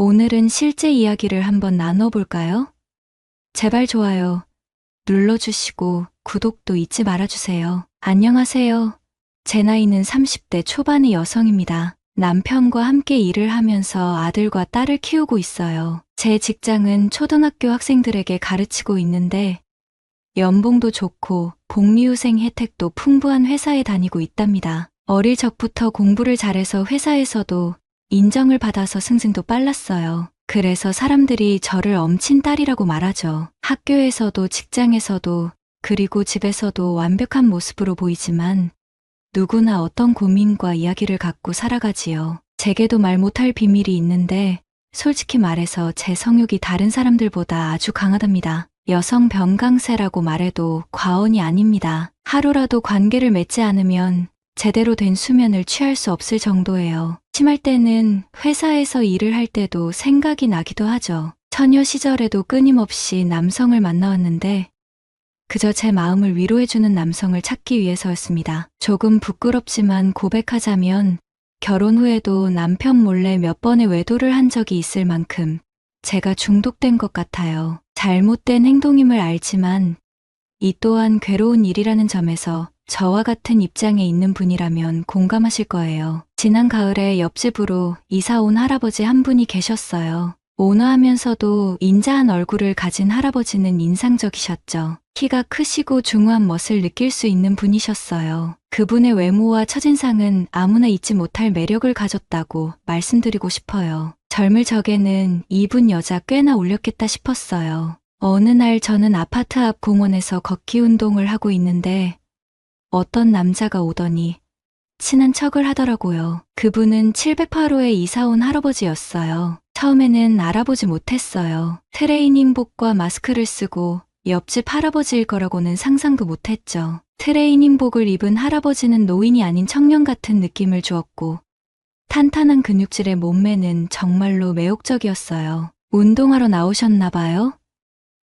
오늘은 실제 이야기를 한번 나눠볼까요? 제발 좋아요 눌러주시고 구독도 잊지 말아주세요. 안녕하세요. 제 나이는 30대 초반의 여성입니다. 남편과 함께 일을 하면서 아들과 딸을 키우고 있어요. 제 직장은 초등학교 학생들에게 가르치고 있는데 연봉도 좋고 복리후생 혜택도 풍부한 회사에 다니고 있답니다. 어릴 적부터 공부를 잘해서 회사에서도 인정을 받아서 승진도 빨랐어요. 그래서 사람들이 저를 엄친딸이라고 말하죠. 학교에서도 직장에서도 그리고 집에서도 완벽한 모습으로 보이지만 누구나 어떤 고민과 이야기를 갖고 살아가지요. 제게도 말 못할 비밀이 있는데 솔직히 말해서 제 성욕이 다른 사람들보다 아주 강하답니다. 여성 병강세라고 말해도 과언이 아닙니다. 하루라도 관계를 맺지 않으면 제대로 된 수면을 취할 수 없을 정도예요. 심할 때는 회사에서 일을 할 때도 생각이 나기도 하죠. 처녀 시절에도 끊임없이 남성을 만나왔는데 그저 제 마음을 위로해주는 남성을 찾기 위해서였습니다. 조금 부끄럽지만 고백하자면 결혼 후에도 남편 몰래 몇 번의 외도를 한 적이 있을 만큼 제가 중독된 것 같아요. 잘못된 행동임을 알지만 이 또한 괴로운 일이라는 점에서 저와 같은 입장에 있는 분이라면 공감하실 거예요. 지난 가을에 옆집으로 이사 온 할아버지 한 분이 계셨어요. 온화하면서도 인자한 얼굴을 가진 할아버지는 인상적이셨죠. 키가 크시고 중후한 멋을 느낄 수 있는 분이셨어요. 그분의 외모와 첫인상은 아무나 잊지 못할 매력을 가졌다고 말씀드리고 싶어요. 젊을 적에는 이분 여자 꽤나 울렸겠다 싶었어요. 어느 날 저는 아파트 앞 공원에서 걷기 운동을 하고 있는데 어떤 남자가 오더니 친한 척을 하더라고요. 그분은 708호에 이사 온 할아버지였어요. 처음에는 알아보지 못했어요. 트레이닝복과 마스크를 쓰고 옆집 할아버지일 거라고는 상상도 못했죠. 트레이닝복을 입은 할아버지는 노인이 아닌 청년 같은 느낌을 주었고 탄탄한 근육질의 몸매는 정말로 매혹적이었어요. 운동하러 나오셨나 봐요?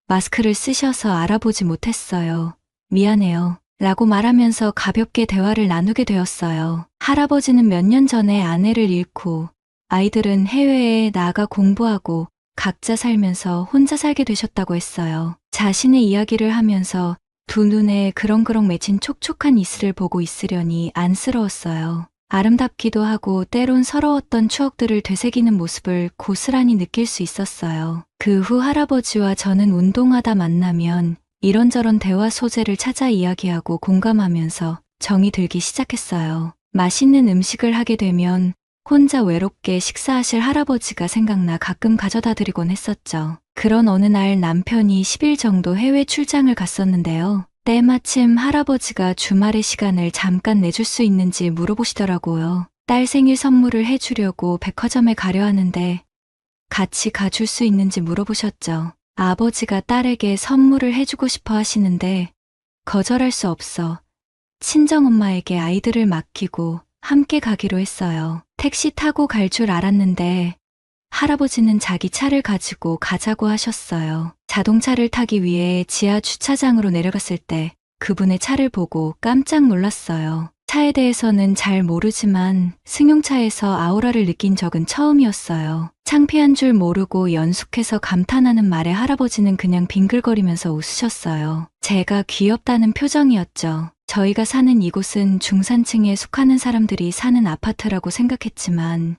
마스크를 쓰셔서 알아보지 못했어요. 미안해요. 라고 말하면서 가볍게 대화를 나누게 되었어요. 할아버지는 몇 년 전에 아내를 잃고 아이들은 해외에 나가 공부하고 각자 살면서 혼자 살게 되셨다고 했어요. 자신의 이야기를 하면서 두 눈에 그렁그렁 맺힌 촉촉한 이슬을 보고 있으려니 안쓰러웠어요. 아름답기도 하고 때론 서러웠던 추억들을 되새기는 모습을 고스란히 느낄 수 있었어요. 그 후 할아버지와 저는 운동하다 만나면 이런저런 대화 소재를 찾아 이야기하고 공감하면서 정이 들기 시작했어요. 맛있는 음식을 하게 되면 혼자 외롭게 식사하실 할아버지가 생각나 가끔 가져다 드리곤 했었죠. 그런 어느 날 남편이 10일 정도 해외 출장을 갔었는데요. 때마침 할아버지가 주말의 시간을 잠깐 내줄 수 있는지 물어보시더라고요. 딸 생일 선물을 해주려고 백화점에 가려 하는데 같이 가줄 수 있는지 물어보셨죠. 아버지가 딸에게 선물을 해주고 싶어 하시는데 거절할 수 없어 친정엄마에게 아이들을 맡기고 함께 가기로 했어요. 택시 타고 갈 줄 알았는데 할아버지는 자기 차를 가지고 가자고 하셨어요. 자동차를 타기 위해 지하 주차장으로 내려갔을 때 그분의 차를 보고 깜짝 놀랐어요. 차에 대해서는 잘 모르지만 승용차에서 아우라를 느낀 적은 처음이었어요. 창피한 줄 모르고 연속해서 감탄하는 말에 할아버지는 그냥 빙글거리면서 웃으셨어요. 제가 귀엽다는 표정이었죠. 저희가 사는 이곳은 중산층에 속하는 사람들이 사는 아파트라고 생각했지만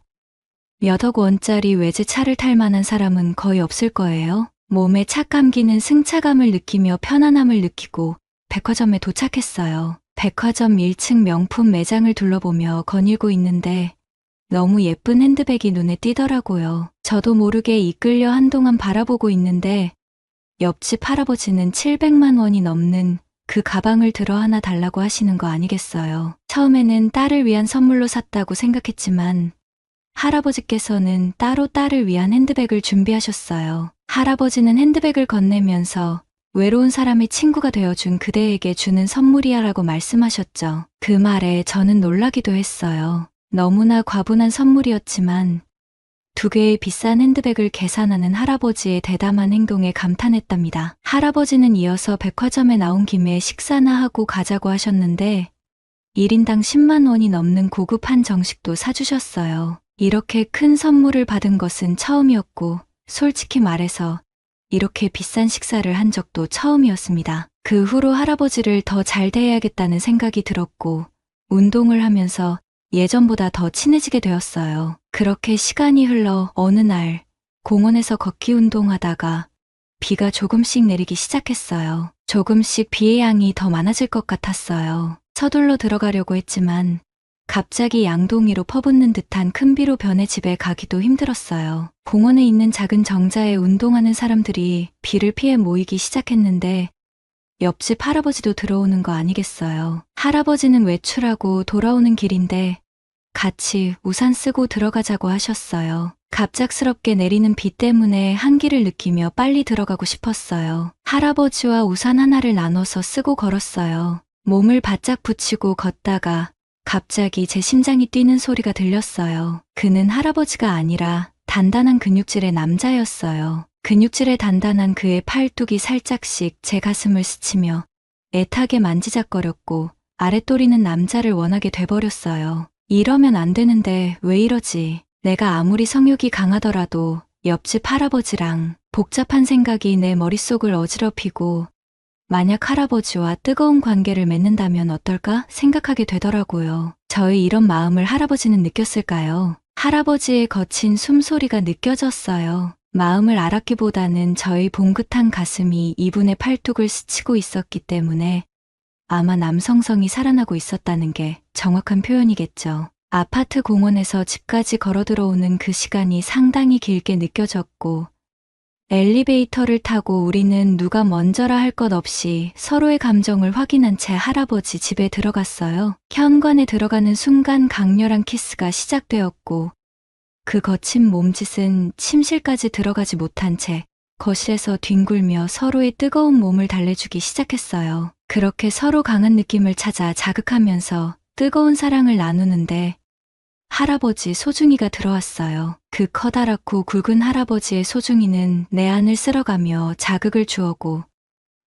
몇억 원짜리 외제차를 탈 만한 사람은 거의 없을 거예요. 몸에 착 감기는 승차감을 느끼며 편안함을 느끼고 백화점에 도착했어요. 백화점 1층 명품 매장을 둘러보며 거닐고 있는데 너무 예쁜 핸드백이 눈에 띄더라고요. 저도 모르게 이끌려 한동안 바라보고 있는데 옆집 할아버지는 700만 원이 넘는 그 가방을 들어 하나 달라고 하시는 거 아니겠어요. 처음에는 딸을 위한 선물로 샀다고 생각했지만 할아버지께서는 따로 딸을 위한 핸드백을 준비하셨어요. 할아버지는 핸드백을 건네면서 외로운 사람의 친구가 되어준 그대에게 주는 선물이야 라고 말씀하셨죠. 그 말에 저는 놀라기도 했어요. 너무나 과분한 선물이었지만 두 개의 비싼 핸드백을 계산하는 할아버지의 대담한 행동에 감탄했답니다. 할아버지는 이어서 백화점에 나온 김에 식사나 하고 가자고 하셨는데 1인당 10만 원이 넘는 고급 한정식도 사주셨어요. 이렇게 큰 선물을 받은 것은 처음이었고, 솔직히 말해서 이렇게 비싼 식사를 한 적도 처음이었습니다. 그 후로 할아버지를 더 잘 대해야겠다는 생각이 들었고, 운동을 하면서 예전보다 더 친해지게 되었어요. 그렇게 시간이 흘러 어느 날 공원에서 걷기 운동하다가 비가 조금씩 내리기 시작했어요. 조금씩 비의 양이 더 많아질 것 같았어요. 서둘러 들어가려고 했지만 갑자기 양동이로 퍼붓는 듯한 큰 비로 변해 집에 가기도 힘들었어요. 공원에 있는 작은 정자에 운동하는 사람들이 비를 피해 모이기 시작했는데 옆집 할아버지도 들어오는 거 아니겠어요. 할아버지는 외출하고 돌아오는 길인데 같이 우산 쓰고 들어가자고 하셨어요. 갑작스럽게 내리는 비 때문에 한기를 느끼며 빨리 들어가고 싶었어요. 할아버지와 우산 하나를 나눠서 쓰고 걸었어요. 몸을 바짝 붙이고 걷다가 갑자기 제 심장이 뛰는 소리가 들렸어요. 그는 할아버지가 아니라 단단한 근육질의 남자였어요. 근육질의 단단한 그의 팔뚝이 살짝씩 제 가슴을 스치며 애타게 만지작거렸고 아랫도리는 남자를 원하게 돼버렸어요. 이러면 안 되는데 왜 이러지? 내가 아무리 성욕이 강하더라도 옆집 할아버지랑 복잡한 생각이 내 머릿속을 어지럽히고 만약 할아버지와 뜨거운 관계를 맺는다면 어떨까 생각하게 되더라고요. 저의 이런 마음을 할아버지는 느꼈을까요? 할아버지의 거친 숨소리가 느껴졌어요. 마음을 알았기보다는 저의 봉긋한 가슴이 이분의 팔뚝을 스치고 있었기 때문에 아마 남성성이 살아나고 있었다는 게 정확한 표현이겠죠. 아파트 공원에서 집까지 걸어 들어오는 그 시간이 상당히 길게 느껴졌고 엘리베이터를 타고 우리는 누가 먼저라 할 것 없이 서로의 감정을 확인한 채 할아버지 집에 들어갔어요. 현관에 들어가는 순간 강렬한 키스가 시작되었고 그 거친 몸짓은 침실까지 들어가지 못한 채 거실에서 뒹굴며 서로의 뜨거운 몸을 달래주기 시작했어요. 그렇게 서로 강한 느낌을 찾아 자극하면서 뜨거운 사랑을 나누는데 할아버지 소중이가 들어왔어요. 그 커다랗고 굵은 할아버지의 소중이는 내 안을 쓸어가며 자극을 주었고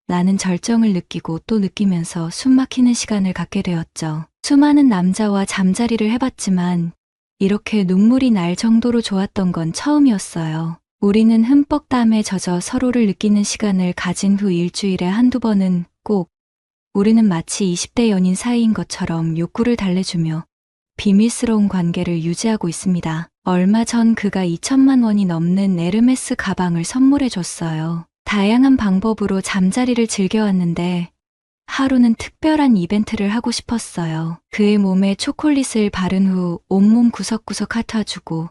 나는 절정을 느끼고 또 느끼면서 숨막히는 시간을 갖게 되었죠. 수많은 남자와 잠자리를 해봤지만 이렇게 눈물이 날 정도로 좋았던 건 처음이었어요. 우리는 흠뻑 땀에 젖어 서로를 느끼는 시간을 가진 후 일주일에 한두 번은 꼭 우리는 마치 20대 연인 사이인 것처럼 욕구를 달래주며 비밀스러운 관계를 유지하고 있습니다. 얼마 전 그가 2천만 원이 넘는 에르메스 가방을 선물해 줬어요. 다양한 방법으로 잠자리를 즐겨왔는데 하루는 특별한 이벤트를 하고 싶었어요. 그의 몸에 초콜릿을 바른 후 온몸 구석구석 핥아주고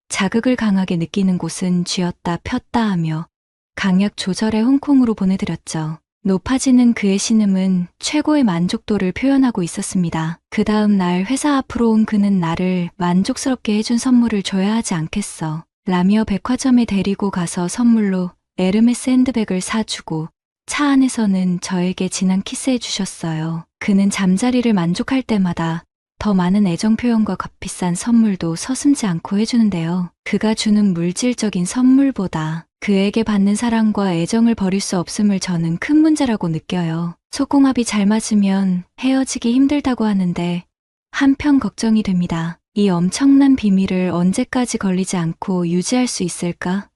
자극을 강하게 느끼는 곳은 쥐었다 폈다 하며 강약 조절해 홍콩으로 보내드렸죠. 높아지는 그의 신음은 최고의 만족도를 표현하고 있었습니다. 그 다음 날 회사 앞으로 온 그는 나를 만족스럽게 해준 선물을 줘야 하지 않겠어 라며 백화점에 데리고 가서 선물로 에르메스 핸드백을 사주고 차 안에서는 저에게 진한 키스해 주셨어요. 그는 잠자리를 만족할 때마다 더 많은 애정 표현과 값비싼 선물도 서슴지 않고 해주는데요. 그가 주는 물질적인 선물보다 그에게 받는 사랑과 애정을 버릴 수 없음을 저는 큰 문제라고 느껴요. 속궁합이 잘 맞으면 헤어지기 힘들다고 하는데 한편 걱정이 됩니다. 이 엄청난 비밀을 언제까지 걸리지 않고 유지할 수 있을까?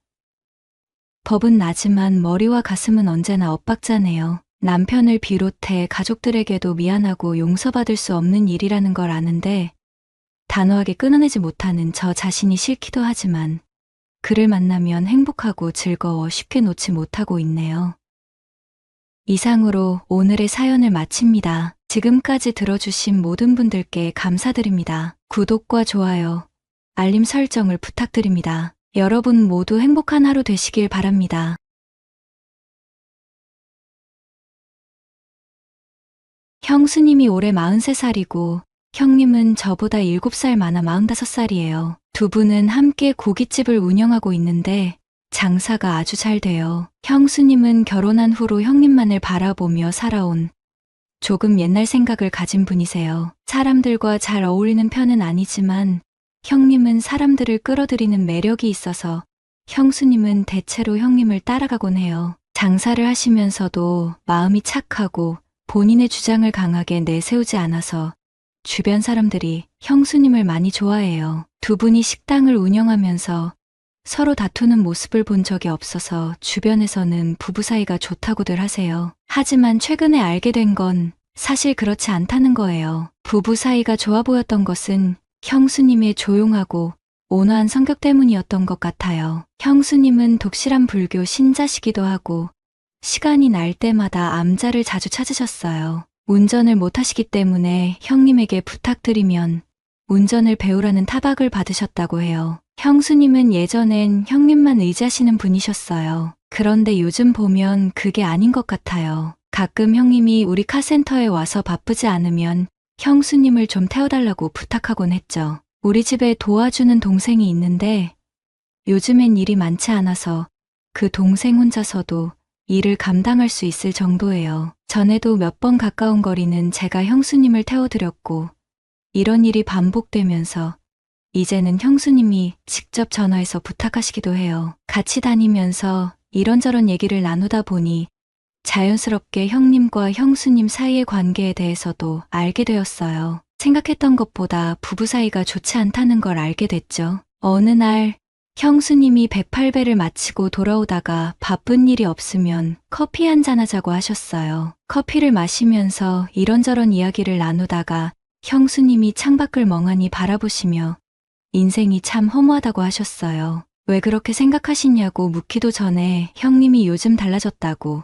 법은 나지만 머리와 가슴은 언제나 엇박자네요. 남편을 비롯해 가족들에게도 미안하고 용서받을 수 없는 일이라는 걸 아는데 단호하게 끊어내지 못하는 저 자신이 싫기도 하지만 그를 만나면 행복하고 즐거워 쉽게 놓지 못하고 있네요. 이상으로 오늘의 사연을 마칩니다. 지금까지 들어주신 모든 분들께 감사드립니다. 구독과 좋아요, 알림 설정을 부탁드립니다. 여러분 모두 행복한 하루 되시길 바랍니다. 형수님이 올해 43살이고 형님은 저보다 7살 많아 45살이에요. 두 분은 함께 고깃집을 운영하고 있는데 장사가 아주 잘 돼요. 형수님은 결혼한 후로 형님만을 바라보며 살아온 조금 옛날 생각을 가진 분이세요. 사람들과 잘 어울리는 편은 아니지만 형님은 사람들을 끌어들이는 매력이 있어서 형수님은 대체로 형님을 따라가곤 해요. 장사를 하시면서도 마음이 착하고 본인의 주장을 강하게 내세우지 않아서 주변 사람들이 형수님을 많이 좋아해요. 두 분이 식당을 운영하면서 서로 다투는 모습을 본 적이 없어서 주변에서는 부부 사이가 좋다고들 하세요. 하지만 최근에 알게 된 건 사실 그렇지 않다는 거예요. 부부 사이가 좋아 보였던 것은 형수님의 조용하고 온화한 성격 때문이었던 것 같아요. 형수님은 독실한 불교 신자시기도 하고 시간이 날 때마다 암자를 자주 찾으셨어요. 운전을 못하시기 때문에 형님에게 부탁드리면 운전을 배우라는 타박을 받으셨다고 해요. 형수님은 예전엔 형님만 의지하시는 분이셨어요. 그런데 요즘 보면 그게 아닌 것 같아요. 가끔 형님이 우리 카센터에 와서 바쁘지 않으면 형수님을 좀 태워달라고 부탁하곤 했죠. 우리 집에 도와주는 동생이 있는데 요즘엔 일이 많지 않아서 그 동생 혼자서도 일을 감당할 수 있을 정도예요. 전에도 몇 번 가까운 거리는 제가 형수님을 태워드렸고 이런 일이 반복되면서 이제는 형수님이 직접 전화해서 부탁하시기도 해요. 같이 다니면서 이런저런 얘기를 나누다 보니 자연스럽게 형님과 형수님 사이의 관계에 대해서도 알게 되었어요. 생각했던 것보다 부부 사이가 좋지 않다는 걸 알게 됐죠. 어느 날 형수님이 108배를 마치고 돌아오다가 바쁜 일이 없으면 커피 한잔 하자고 하셨어요. 커피를 마시면서 이런저런 이야기를 나누다가 형수님이 창밖을 멍하니 바라보시며 인생이 참 허무하다고 하셨어요. 왜 그렇게 생각하시냐고 묻기도 전에 형님이 요즘 달라졌다고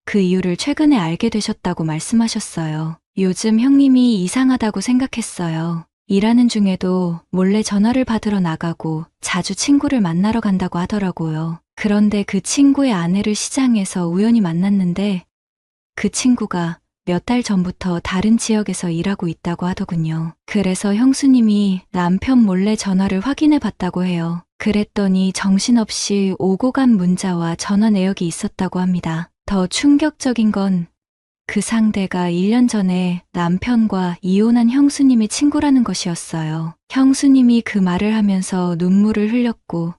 그 이유를 최근에 알게 되셨다고 말씀하셨어요. 요즘 형님이 이상하다고 생각했어요. 일하는 중에도 몰래 전화를 받으러 나가고 자주 친구를 만나러 간다고 하더라고요. 그런데 그 친구의 아내를 시장에서 우연히 만났는데 그 친구가 몇 달 전부터 다른 지역에서 일하고 있다고 하더군요. 그래서 형수님이 남편 몰래 전화를 확인해 봤다고 해요. 그랬더니 정신없이 오고 간 문자와 전화 내역이 있었다고 합니다. 더 충격적인 건 그 상대가 1년 전에 남편과 이혼한 형수님의 친구라는 것이었어요. 형수님이 그 말을 하면서 눈물을 흘렸고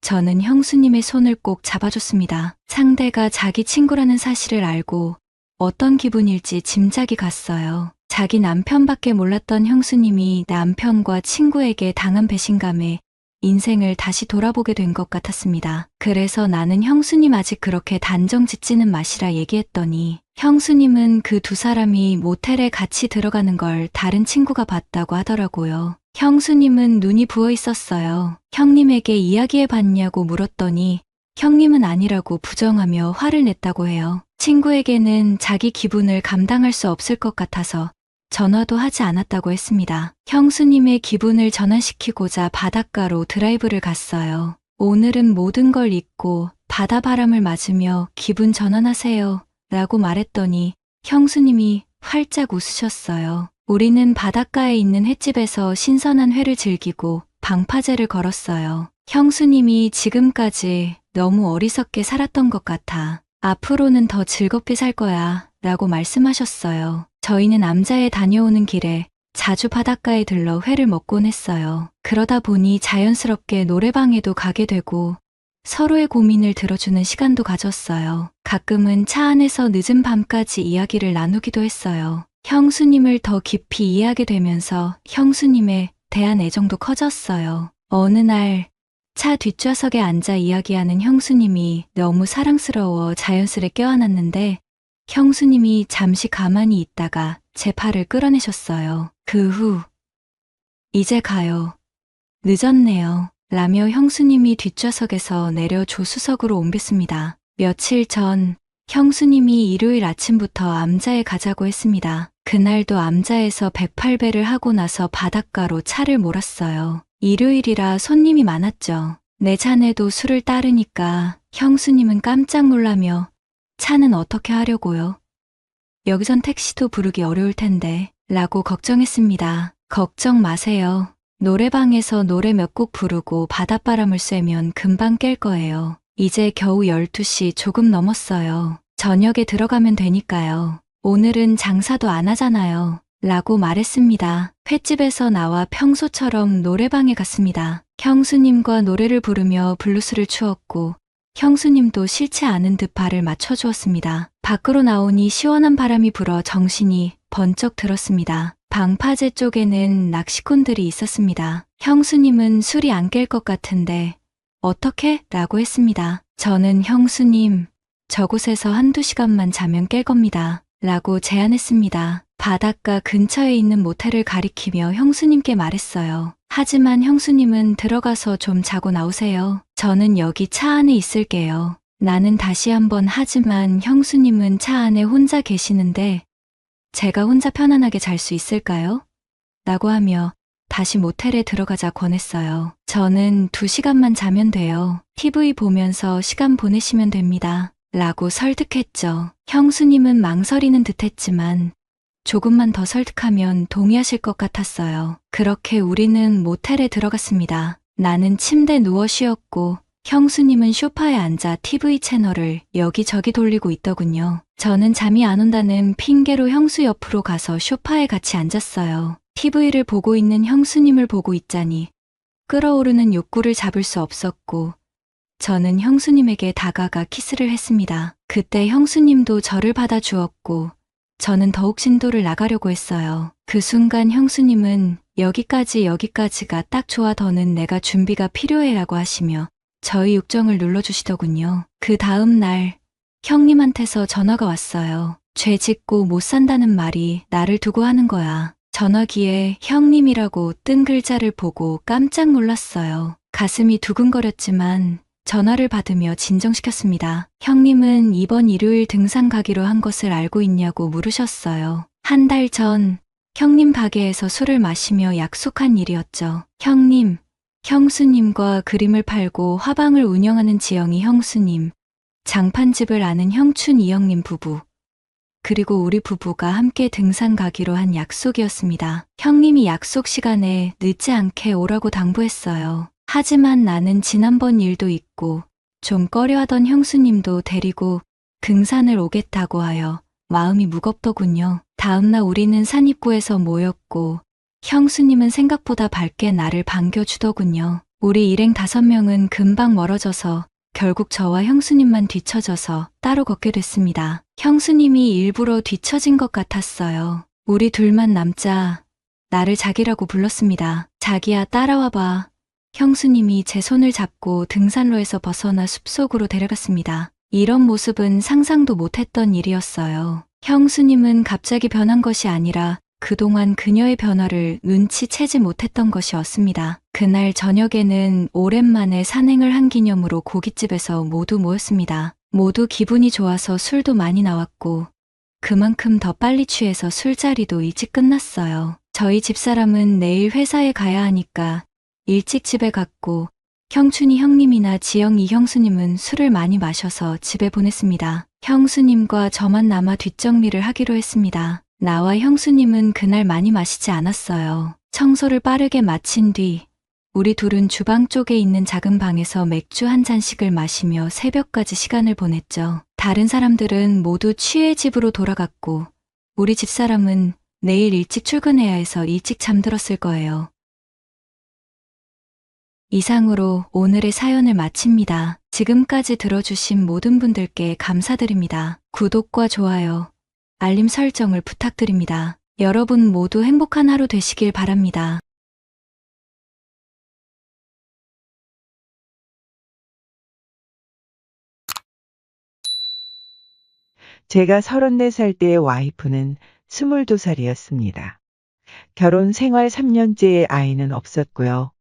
저는 형수님의 손을 꼭 잡아줬습니다. 상대가 자기 친구라는 사실을 알고 어떤 기분일지 짐작이 갔어요. 자기 남편밖에 몰랐던 형수님이 남편과 친구에게 당한 배신감에 인생을 다시 돌아보게 된 것 같았습니다. 그래서 나는 형수님 아직 그렇게 단정 짓지는 마시라 얘기했더니 형수님은 그 두 사람이 모텔에 같이 들어가는 걸 다른 친구가 봤다고 하더라고요. 형수님은 눈이 부어 있었어요. 형님에게 이야기해 봤냐고 물었더니 형님은 아니라고 부정하며 화를 냈다고 해요. 친구에게는 자기 기분을 감당할 수 없을 것 같아서 전화도 하지 않았다고 했습니다. 형수님의 기분을 전환시키고자 바닷가로 드라이브를 갔어요. 오늘은 모든 걸 잊고 바다 바람을 맞으며 기분 전환하세요 라고 말했더니 형수님이 활짝 웃으셨어요. 우리는 바닷가에 있는 횟집에서 신선한 회를 즐기고 방파제를 걸었어요. 형수님이 지금까지 너무 어리석게 살았던 것 같아. 앞으로는 더 즐겁게 살 거야 라고 말씀하셨어요. 저희는 암자에 다녀오는 길에 자주 바닷가에 들러 회를 먹곤 했어요. 그러다 보니 자연스럽게 노래방에도 가게 되고 서로의 고민을 들어주는 시간도 가졌어요. 가끔은 차 안에서 늦은 밤까지 이야기를 나누기도 했어요. 형수님을 더 깊이 이해하게 되면서 형수님에 대한 애정도 커졌어요. 어느 날 차 뒷좌석에 앉아 이야기하는 형수님이 너무 사랑스러워 자연스레 껴안았는데 형수님이 잠시 가만히 있다가 제 팔을 끌어내셨어요. 그 후 이제 가요. 늦었네요. 라며 형수님이 뒷좌석에서 내려 조수석으로 옮겼습니다. 며칠 전 형수님이 일요일 아침부터 암자에 가자고 했습니다. 그날도 암자에서 108배를 하고 나서 바닷가로 차를 몰았어요. 일요일이라 손님이 많았죠. 내 잔에도 술을 따르니까 형수님은 깜짝 놀라며 차는 어떻게 하려고요? 여기선 택시도 부르기 어려울 텐데 라고 걱정했습니다. 걱정 마세요. 노래방에서 노래 몇 곡 부르고 바닷바람을 쐬면 금방 깰 거예요. 이제 겨우 12시 조금 넘었어요. 저녁에 들어가면 되니까요. 오늘은 장사도 안 하잖아요. 라고 말했습니다. 횟집에서 나와 평소처럼 노래방에 갔습니다. 형수님과 노래를 부르며 블루스를 추었고 형수님도 싫지 않은 듯 발을 맞춰주었습니다. 밖으로 나오니 시원한 바람이 불어 정신이 번쩍 들었습니다. 방파제 쪽에는 낚시꾼들이 있었습니다. 형수님은 술이 안 깰 것 같은데 어떻게? 라고 했습니다. 저는 형수님, 저곳에서 한두 시간만 자면 깰 겁니다. 라고 제안했습니다. 바닷가 근처에 있는 모텔을 가리키며 형수님께 말했어요. 하지만 형수님은 들어가서 좀 자고 나오세요. 저는 여기 차 안에 있을게요. 나는 다시 한번 하지만 형수님은 차 안에 혼자 계시는데 제가 혼자 편안하게 잘 수 있을까요? 라고 하며 다시 모텔에 들어가자 권했어요. 저는 2시간만 자면 돼요. TV 보면서 시간 보내시면 됩니다. 라고 설득했죠. 형수님은 망설이는 듯 했지만 조금만 더 설득하면 동의하실 것 같았어요. 그렇게 우리는 모텔에 들어갔습니다. 나는 침대에 누워 쉬었고 형수님은 소파에 앉아 TV 채널을 여기저기 돌리고 있더군요. 저는 잠이 안 온다는 핑계로 형수 옆으로 가서 소파에 같이 앉았어요. TV를 보고 있는 형수님을 보고 있자니 끓어오르는 욕구를 잡을 수 없었고 저는 형수님에게 다가가 키스를 했습니다. 그때 형수님도 저를 받아주었고 저는 더욱 진도를 나가려고 했어요. 그 순간 형수님은 여기까지가 딱 좋아, 더는 내가 준비가 필요해 라고 하시며 저의 육정을 눌러주시더군요. 그 다음 날 형님한테서 전화가 왔어요. 죄 짓고 못 산다는 말이 나를 두고 하는 거야. 전화기에 형님이라고 뜬 글자를 보고 깜짝 놀랐어요. 가슴이 두근거렸지만 전화를 받으며 진정시켰습니다. 형님은 이번 일요일 등산 가기로 한 것을 알고 있냐고 물으셨어요. 한 달 전 형님 가게에서 술을 마시며 약속한 일이었죠. 형수님과 그림을 팔고 화방을 운영하는 지영이 형수님, 장판집을 아는 형춘 이형님 부부, 그리고 우리 부부가 함께 등산 가기로 한 약속이었습니다. 형님이 약속 시간에 늦지 않게 오라고 당부했어요. 하지만 나는 지난번 일도 있고 좀 꺼려하던 형수님도 데리고 등산을 오겠다고 하여 마음이 무겁더군요. 다음날 우리는 산 입구에서 모였고 형수님은 생각보다 밝게 나를 반겨주더군요. 우리 일행 5명은 금방 멀어져서 결국 저와 형수님만 뒤처져서 따로 걷게 됐습니다. 형수님이 일부러 뒤처진 것 같았어요. 우리 둘만 남자 나를 자기라고 불렀습니다. 자기야, 따라와봐. 형수님이 제 손을 잡고 등산로에서 벗어나 숲속으로 데려갔습니다. 이런 모습은 상상도 못했던 일이었어요. 형수님은 갑자기 변한 것이 아니라 그동안 그녀의 변화를 눈치채지 못했던 것이었습니다. 그날 저녁에는 오랜만에 산행을 한 기념으로 고깃집에서 모두 모였습니다. 모두 기분이 좋아서 술도 많이 나왔고 그만큼 더 빨리 취해서 술자리도 일찍 끝났어요. 저희 집사람은 내일 회사에 가야 하니까 일찍 집에 갔고 형춘이 형님이나 지영이 형수님은 술을 많이 마셔서 집에 보냈습니다. 형수님과 저만 남아 뒷정리를 하기로 했습니다. 나와 형수님은 그날 많이 마시지 않았어요. 청소를 빠르게 마친 뒤 우리 둘은 주방 쪽에 있는 작은 방에서 맥주 한 잔씩을 마시며 새벽까지 시간을 보냈죠. 다른 사람들은 모두 취해 집으로 돌아갔고 우리 집사람은 내일 일찍 출근해야 해서 일찍 잠들었을 거예요. 이상으로 오늘의 사연을 마칩니다. 지금까지 들어주신 모든 분들께 감사드립니다. 구독과 좋아요, 알림 설정을 부탁드립니다. 여러분 모두 행복한 하루 되시길 바랍니다. 제가 34살 때의 와이프는 22살이었습니다. 결혼 생활 3년째의 아이는 없었고요.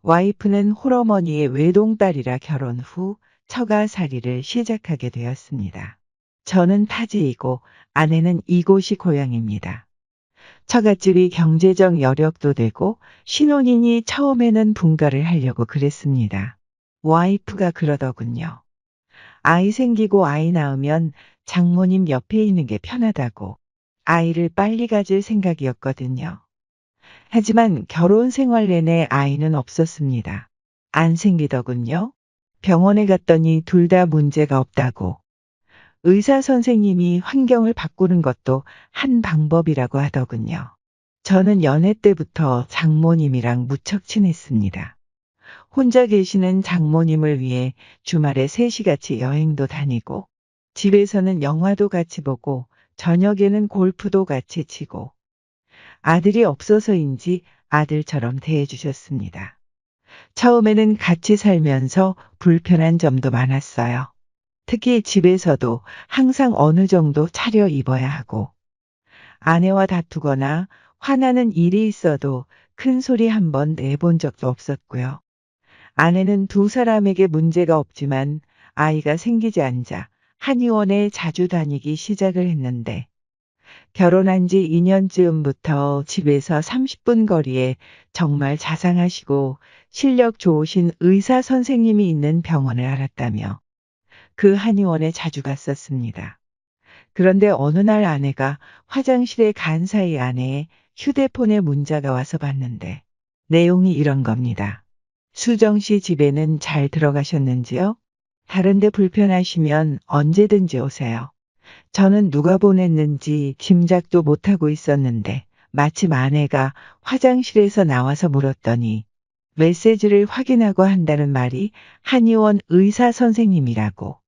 와이프는 홀어머니의 외동딸이라 결혼 후 처가살이를 시작하게 되었습니다. 저는 타지이고 아내는 이곳이 고향입니다. 처갓집이 경제적 여력도 되고 신혼이니 처음에는 분가를 하려고 그랬습니다. 와이프가 그러더군요. 아이 생기고 아이 낳으면 장모님 옆에 있는 게 편하다고. 아이를 빨리 가질 생각이었거든요. 하지만 결혼 생활 내내 아이는 없었습니다. 안 생기더군요. 병원에 갔더니 둘 다 문제가 없다고. 의사 선생님이 환경을 바꾸는 것도 한 방법이라고 하더군요. 저는 연애 때부터 장모님이랑 무척 친했습니다. 혼자 계시는 장모님을 위해 주말에 셋이 같이 여행도 다니고 집에서는 영화도 같이 보고 저녁에는 골프도 같이 치고 아들이 없어서인지 아들처럼 대해주셨습니다. 처음에는 같이 살면서 불편한 점도 많았어요. 특히 집에서도 항상 어느 정도 차려 입어야 하고, 아내와 다투거나 화나는 일이 있어도 큰 소리 한 번 내본 적도 없었고요. 아내는 두 사람에게 문제가 없지만 아이가 생기지 않자 한의원에 자주 다니기 시작을 했는데, 결혼한 지 2년쯤부터 집에서 30분 거리에 정말 자상하시고 실력 좋으신 의사 선생님이 있는 병원을 알았다며 그 한의원에 자주 갔었습니다. 그런데 어느 날 아내가 화장실에 간 사이 아내의 휴대폰에 문자가 와서 봤는데 내용이 이런 겁니다. 수정 씨 집에는 잘 들어가셨는지요? 다른데 불편하시면 언제든지 오세요. 저는 누가 보냈는지 짐작도 못하고 있었는데 마침 아내가 화장실에서 나와서 물었더니 메시지를 확인하고 한다는 말이 한의원 의사 선생님이라고.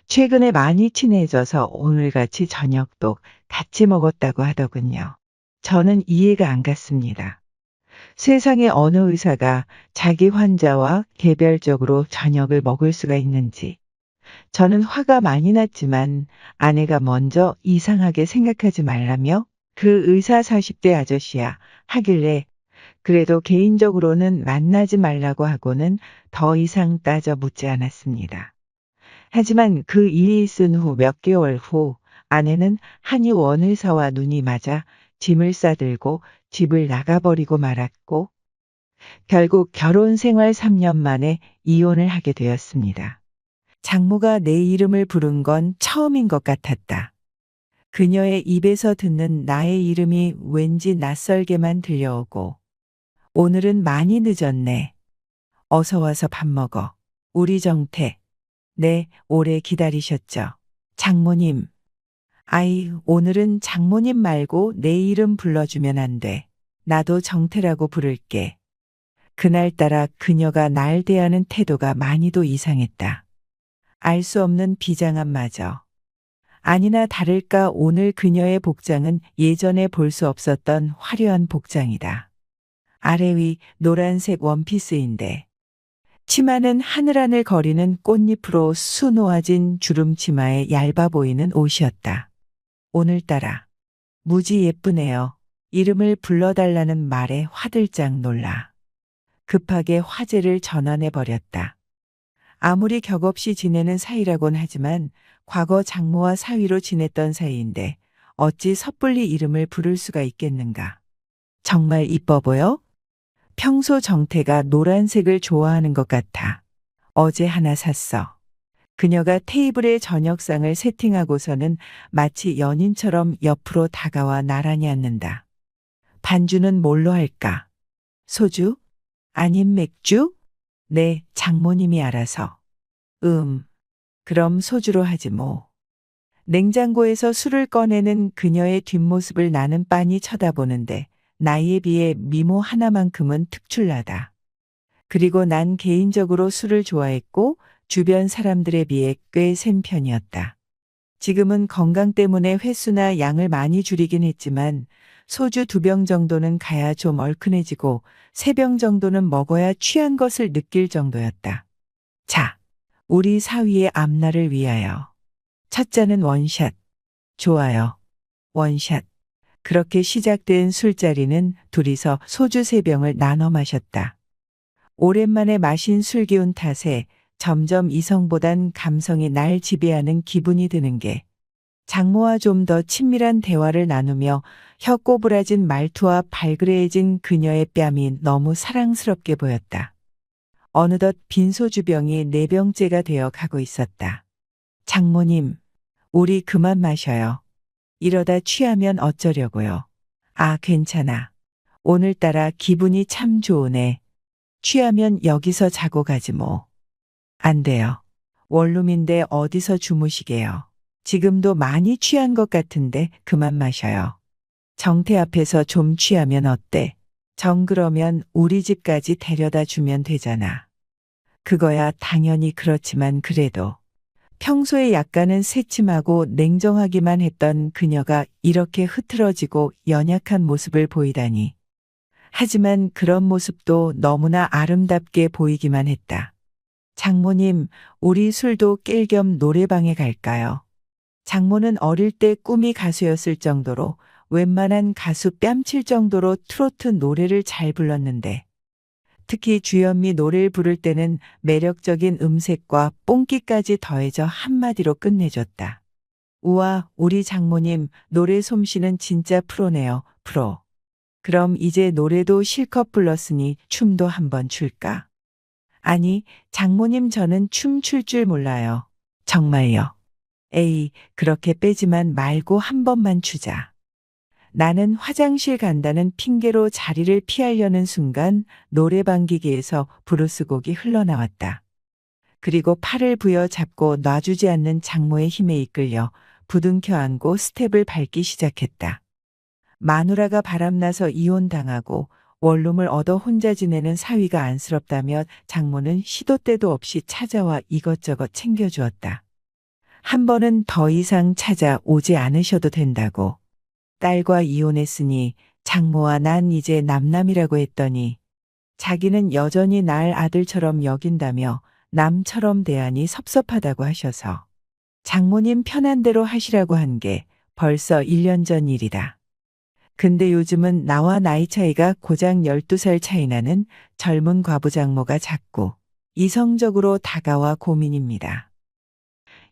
최근에 많이 친해져서 오늘같이 저녁도 같이 먹었다고 하더군요. 저는 이해가 안 갔습니다. 세상에 어느 의사가 자기 환자와 개별적으로 저녁을 먹을 수가 있는지. 저는 화가 많이 났지만 아내가 먼저 이상하게 생각하지 말라며 그 의사 40대 아저씨야 하길래 그래도 개인적으로는 만나지 말라고 하고는 더 이상 따져 묻지 않았습니다. 하지만 그 일이 있은 후 몇 개월 후 아내는 한의원 의사와 눈이 맞아 짐을 싸들고 집을 나가버리고 말았고 결국 결혼 생활 3년 만에 이혼을 하게 되었습니다. 장모가 내 이름을 부른 건 처음인 것 같았다. 그녀의 입에서 듣는 나의 이름이 왠지 낯설게만 들려오고 오늘은 많이 늦었네. 어서 와서 밥 먹어. 우리 정태. 네, 오래 기다리셨죠. 장모님. 아이, 오늘은 장모님 말고 내 이름 불러주면 안 돼. 나도 정태라고 부를게. 그날따라 그녀가 날 대하는 태도가 많이도 이상했다. 알 수 없는 비장함마저. 아니나 다를까 오늘 그녀의 복장은 예전에 볼 수 없었던 화려한 복장이다. 아래 위 노란색 원피스인데 치마는 하늘하늘 거리는 꽃잎으로 수놓아진 주름 치마에 얇아 보이는 옷이었다. 오늘따라 무지 예쁘네요. 이름을 불러달라는 말에 화들짝 놀라. 급하게 화제를 전환해버렸다. 아무리 격없이 지내는 사이라곤 하지만 과거 장모와 사위로 지냈던 사이인데 어찌 섣불리 이름을 부를 수가 있겠는가. 정말 이뻐 보여? 평소 정태가 노란색을 좋아하는 것 같아. 어제 하나 샀어. 그녀가 테이블에 저녁상을 세팅하고서는 마치 연인처럼 옆으로 다가와 나란히 앉는다. 반주는 뭘로 할까? 소주? 아님 맥주? 네, 장모님이 알아서. 그럼 소주로 하지 뭐. 냉장고에서 술을 꺼내는 그녀의 뒷모습을 나는 빤히 쳐다보는데 나이에 비해 미모 하나만큼은 특출나다. 그리고 난 개인적으로 술을 좋아했고 주변 사람들에 비해 꽤 센 편이었다. 지금은 건강 때문에 횟수나 양을 많이 줄이긴 했지만 소주 2병 정도는 가야 좀 얼큰해지고 3병 정도는 먹어야 취한 것을 느낄 정도였다. 자, 우리 사위의 앞날을 위하여. 첫 잔은 원샷. 좋아요. 원샷. 그렇게 시작된 술자리는 둘이서 소주 3병을 나눠 마셨다. 오랜만에 마신 술 기운 탓에 점점 이성보단 감성이 날 지배하는 기분이 드는 게 장모와 좀 더 친밀한 대화를 나누며 혀 꼬부라진 말투와 발그레해진 그녀의 뺨이 너무 사랑스럽게 보였다. 어느덧 빈 소주병이 4병째가 되어 가고 있었다. 장모님, 우리 그만 마셔요. 이러다 취하면 어쩌려고요. 아, 괜찮아. 오늘따라 기분이 참 좋으네. 취하면 여기서 자고 가지 뭐. 안 돼요. 원룸인데 어디서 주무시게요. 지금도 많이 취한 것 같은데 그만 마셔요. 정태 앞에서 좀 취하면 어때? 정 그러면 우리 집까지 데려다 주면 되잖아. 그거야 당연히 그렇지만 그래도 평소에 약간은 새침하고 냉정하기만 했던 그녀가 이렇게 흐트러지고 연약한 모습을 보이다니. 하지만 그런 모습도 너무나 아름답게 보이기만 했다. 장모님, 우리 술도 깰 겸 노래방에 갈까요? 장모는 어릴 때 꿈이 가수였을 정도로 웬만한 가수 뺨칠 정도로 트로트 노래를 잘 불렀는데 특히 주현미 노래를 부를 때는 매력적인 음색과 뽕기까지 더해져 한마디로 끝내줬다. 우와, 우리 장모님 노래 솜씨는 진짜 프로네요, 프로. 그럼 이제 노래도 실컷 불렀으니 춤도 한번 출까? 아니, 장모님 저는 춤 출 줄 몰라요. 정말요. 에이, 그렇게 빼지만 말고 한 번만 추자. 나는 화장실 간다는 핑계로 자리를 피하려는 순간 노래방 기계에서 브루스 곡이 흘러나왔다. 그리고 팔을 부여잡고 놔주지 않는 장모의 힘에 이끌려 부둥켜 안고 스텝을 밟기 시작했다. 마누라가 바람나서 이혼당하고 원룸을 얻어 혼자 지내는 사위가 안쓰럽다며 장모는 시도 때도 없이 찾아와 이것저것 챙겨주었다. 한 번은 더 이상 찾아오지 않으셔도 된다고. 딸과 이혼했으니 장모와 난 이제 남남이라고 했더니 자기는 여전히 날 아들처럼 여긴다며 남처럼 대하니 섭섭하다고 하셔서 장모님 편한 대로 하시라고 한 게 벌써 1년 전 일이다. 근데 요즘은 나와 나이 차이가 고작 12살 차이 나는 젊은 과부 장모가 자꾸 이성적으로 다가와 고민입니다.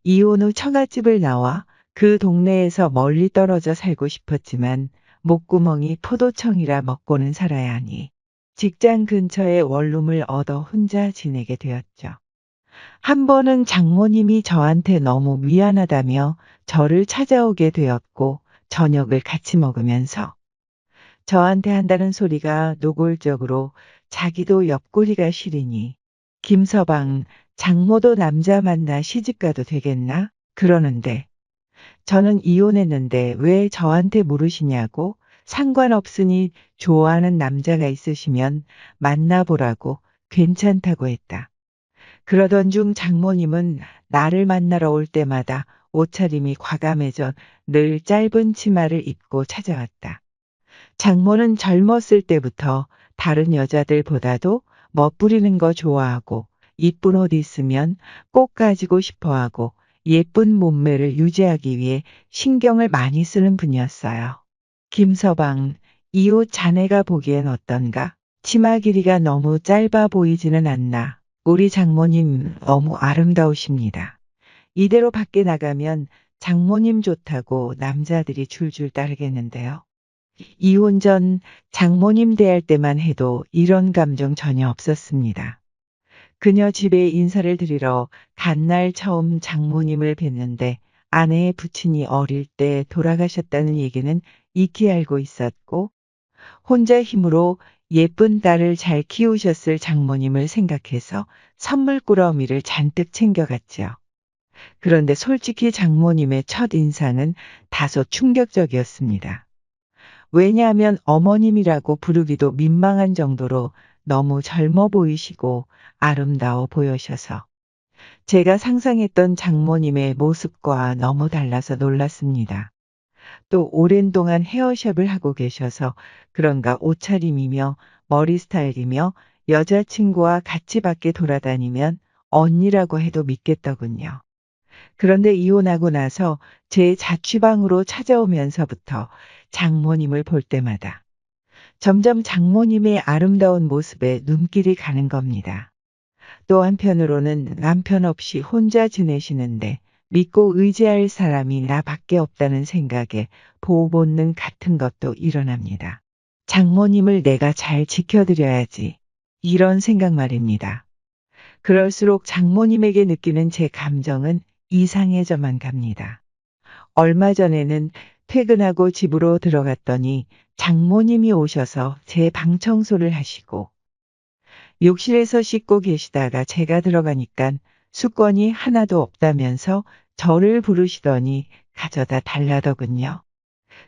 이혼 후 처갓집을 나와 그 동네에서 멀리 떨어져 살고 싶었지만 목구멍이 포도청이라 먹고는 살아야 하니 직장 근처에 원룸을 얻어 혼자 지내게 되었죠. 한 번은 장모님이 저한테 너무 미안하다며 저를 찾아오게 되었고 저녁을 같이 먹으면서 저한테 한다는 소리가 노골적으로 자기도 옆구리가 시리니 김서방, 장모도 남자 만나 시집가도 되겠나? 그러는데 저는 이혼했는데 왜 저한테 물으시냐고 상관없으니 좋아하는 남자가 있으시면 만나보라고 괜찮다고 했다. 그러던 중 장모님은 나를 만나러 올 때마다 옷차림이 과감해져 늘 짧은 치마를 입고 찾아왔다. 장모는 젊었을 때부터 다른 여자들보다도 멋부리는 거 좋아하고 이쁜 옷 있으면 꼭 가지고 싶어하고 예쁜 몸매를 유지하기 위해 신경을 많이 쓰는 분이었어요. 김서방, 이 옷 자네가 보기엔 어떤가? 치마 길이가 너무 짧아 보이지는 않나? 우리 장모님 너무 아름다우십니다. 이대로 밖에 나가면 장모님 좋다고 남자들이 줄줄 따르겠는데요. 이혼 전 장모님 대할 때만 해도 이런 감정 전혀 없었습니다. 그녀 집에 인사를 드리러 간 날 처음 장모님을 뵀는데 아내의 부친이 어릴 때 돌아가셨다는 얘기는 익히 알고 있었고 혼자 힘으로 예쁜 딸을 잘 키우셨을 장모님을 생각해서 선물 꾸러미를 잔뜩 챙겨갔죠. 그런데 솔직히 장모님의 첫 인상은 다소 충격적이었습니다. 왜냐하면 어머님이라고 부르기도 민망한 정도로 너무 젊어 보이시고 아름다워 보여셔서 제가 상상했던 장모님의 모습과 너무 달라서 놀랐습니다. 또 오랜 동안 헤어샵을 하고 계셔서 그런가 옷차림이며 머리 스타일이며 여자친구와 같이 밖에 돌아다니면 언니라고 해도 믿겠더군요. 그런데 이혼하고 나서 제 자취방으로 찾아오면서부터 장모님을 볼 때마다 점점 장모님의 아름다운 모습에 눈길이 가는 겁니다. 또 한편으로는 남편 없이 혼자 지내시는데 믿고 의지할 사람이 나밖에 없다는 생각에 보호 본능 같은 것도 일어납니다. 장모님을 내가 잘 지켜드려야지. 이런 생각 말입니다. 그럴수록 장모님에게 느끼는 제 감정은 이상해져만 갑니다. 얼마 전에는 퇴근하고 집으로 들어갔더니 장모님이 오셔서 제 방 청소를 하시고 욕실에서 씻고 계시다가 제가 들어가니깐 수건이 하나도 없다면서 저를 부르시더니 가져다 달라더군요.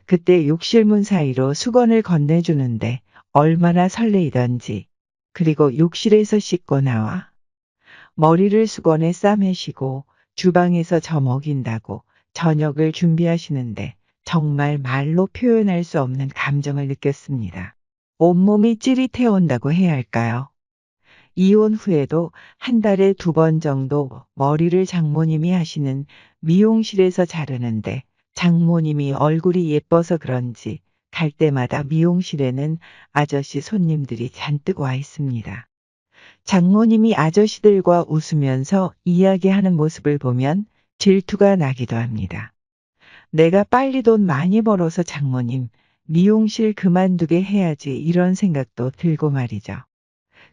그때 욕실 문 사이로 수건을 건네주는데 얼마나 설레이던지. 그리고 욕실에서 씻고 나와 머리를 수건에 싸매시고 주방에서 저 먹인다고 저녁을 준비하시는데 정말 말로 표현할 수 없는 감정을 느꼈습니다. 온몸이 찌릿해 온다고 해야 할까요? 이혼 후에도 한 달에 2번 정도 머리를 장모님이 하시는 미용실에서 자르는데 장모님이 얼굴이 예뻐서 그런지 갈 때마다 미용실에는 아저씨 손님들이 잔뜩 와 있습니다. 장모님이 아저씨들과 웃으면서 이야기하는 모습을 보면 질투가 나기도 합니다. 내가 빨리 돈 많이 벌어서 장모님 미용실 그만두게 해야지 이런 생각도 들고 말이죠.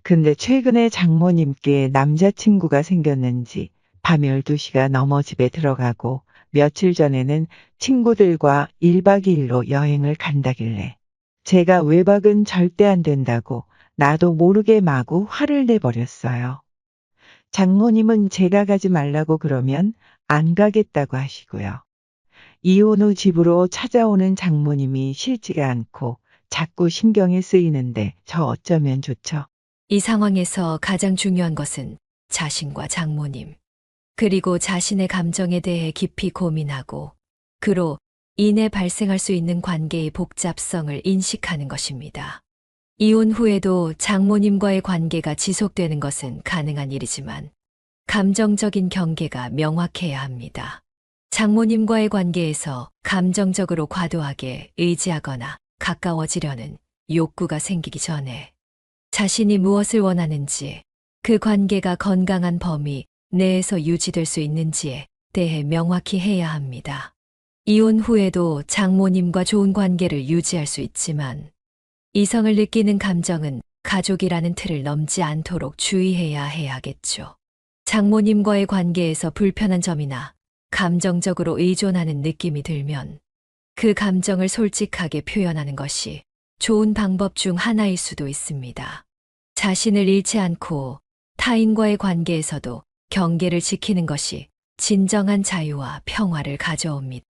근데 최근에 장모님께 남자친구가 생겼는지 밤 12시가 넘어 집에 들어가고 며칠 전에는 친구들과 1박 2일로 여행을 간다길래 제가 외박은 절대 안 된다고 나도 모르게 마구 화를 내버렸어요. 장모님은 제가 가지 말라고 그러면 안 가겠다고 하시고요. 이혼 후 집으로 찾아오는 장모님이 싫지가 않고 자꾸 신경이 쓰이는데 저 어쩌면 좋죠? 이 상황에서 가장 중요한 것은 자신과 장모님, 그리고 자신의 감정에 대해 깊이 고민하고 그로 인해 발생할 수 있는 관계의 복잡성을 인식하는 것입니다. 이혼 후에도 장모님과의 관계가 지속되는 것은 가능한 일이지만 감정적인 경계가 명확해야 합니다. 장모님과의 관계에서 감정적으로 과도하게 의지하거나 가까워지려는 욕구가 생기기 전에 자신이 무엇을 원하는지, 그 관계가 건강한 범위 내에서 유지될 수 있는지에 대해 명확히 해야 합니다. 이혼 후에도 장모님과 좋은 관계를 유지할 수 있지만 이성을 느끼는 감정은 가족이라는 틀을 넘지 않도록 주의해야 해야겠죠. 장모님과의 관계에서 불편한 점이나 감정적으로 의존하는 느낌이 들면 그 감정을 솔직하게 표현하는 것이 좋은 방법 중 하나일 수도 있습니다. 자신을 잃지 않고 타인과의 관계에서도 경계를 지키는 것이 진정한 자유와 평화를 가져옵니다.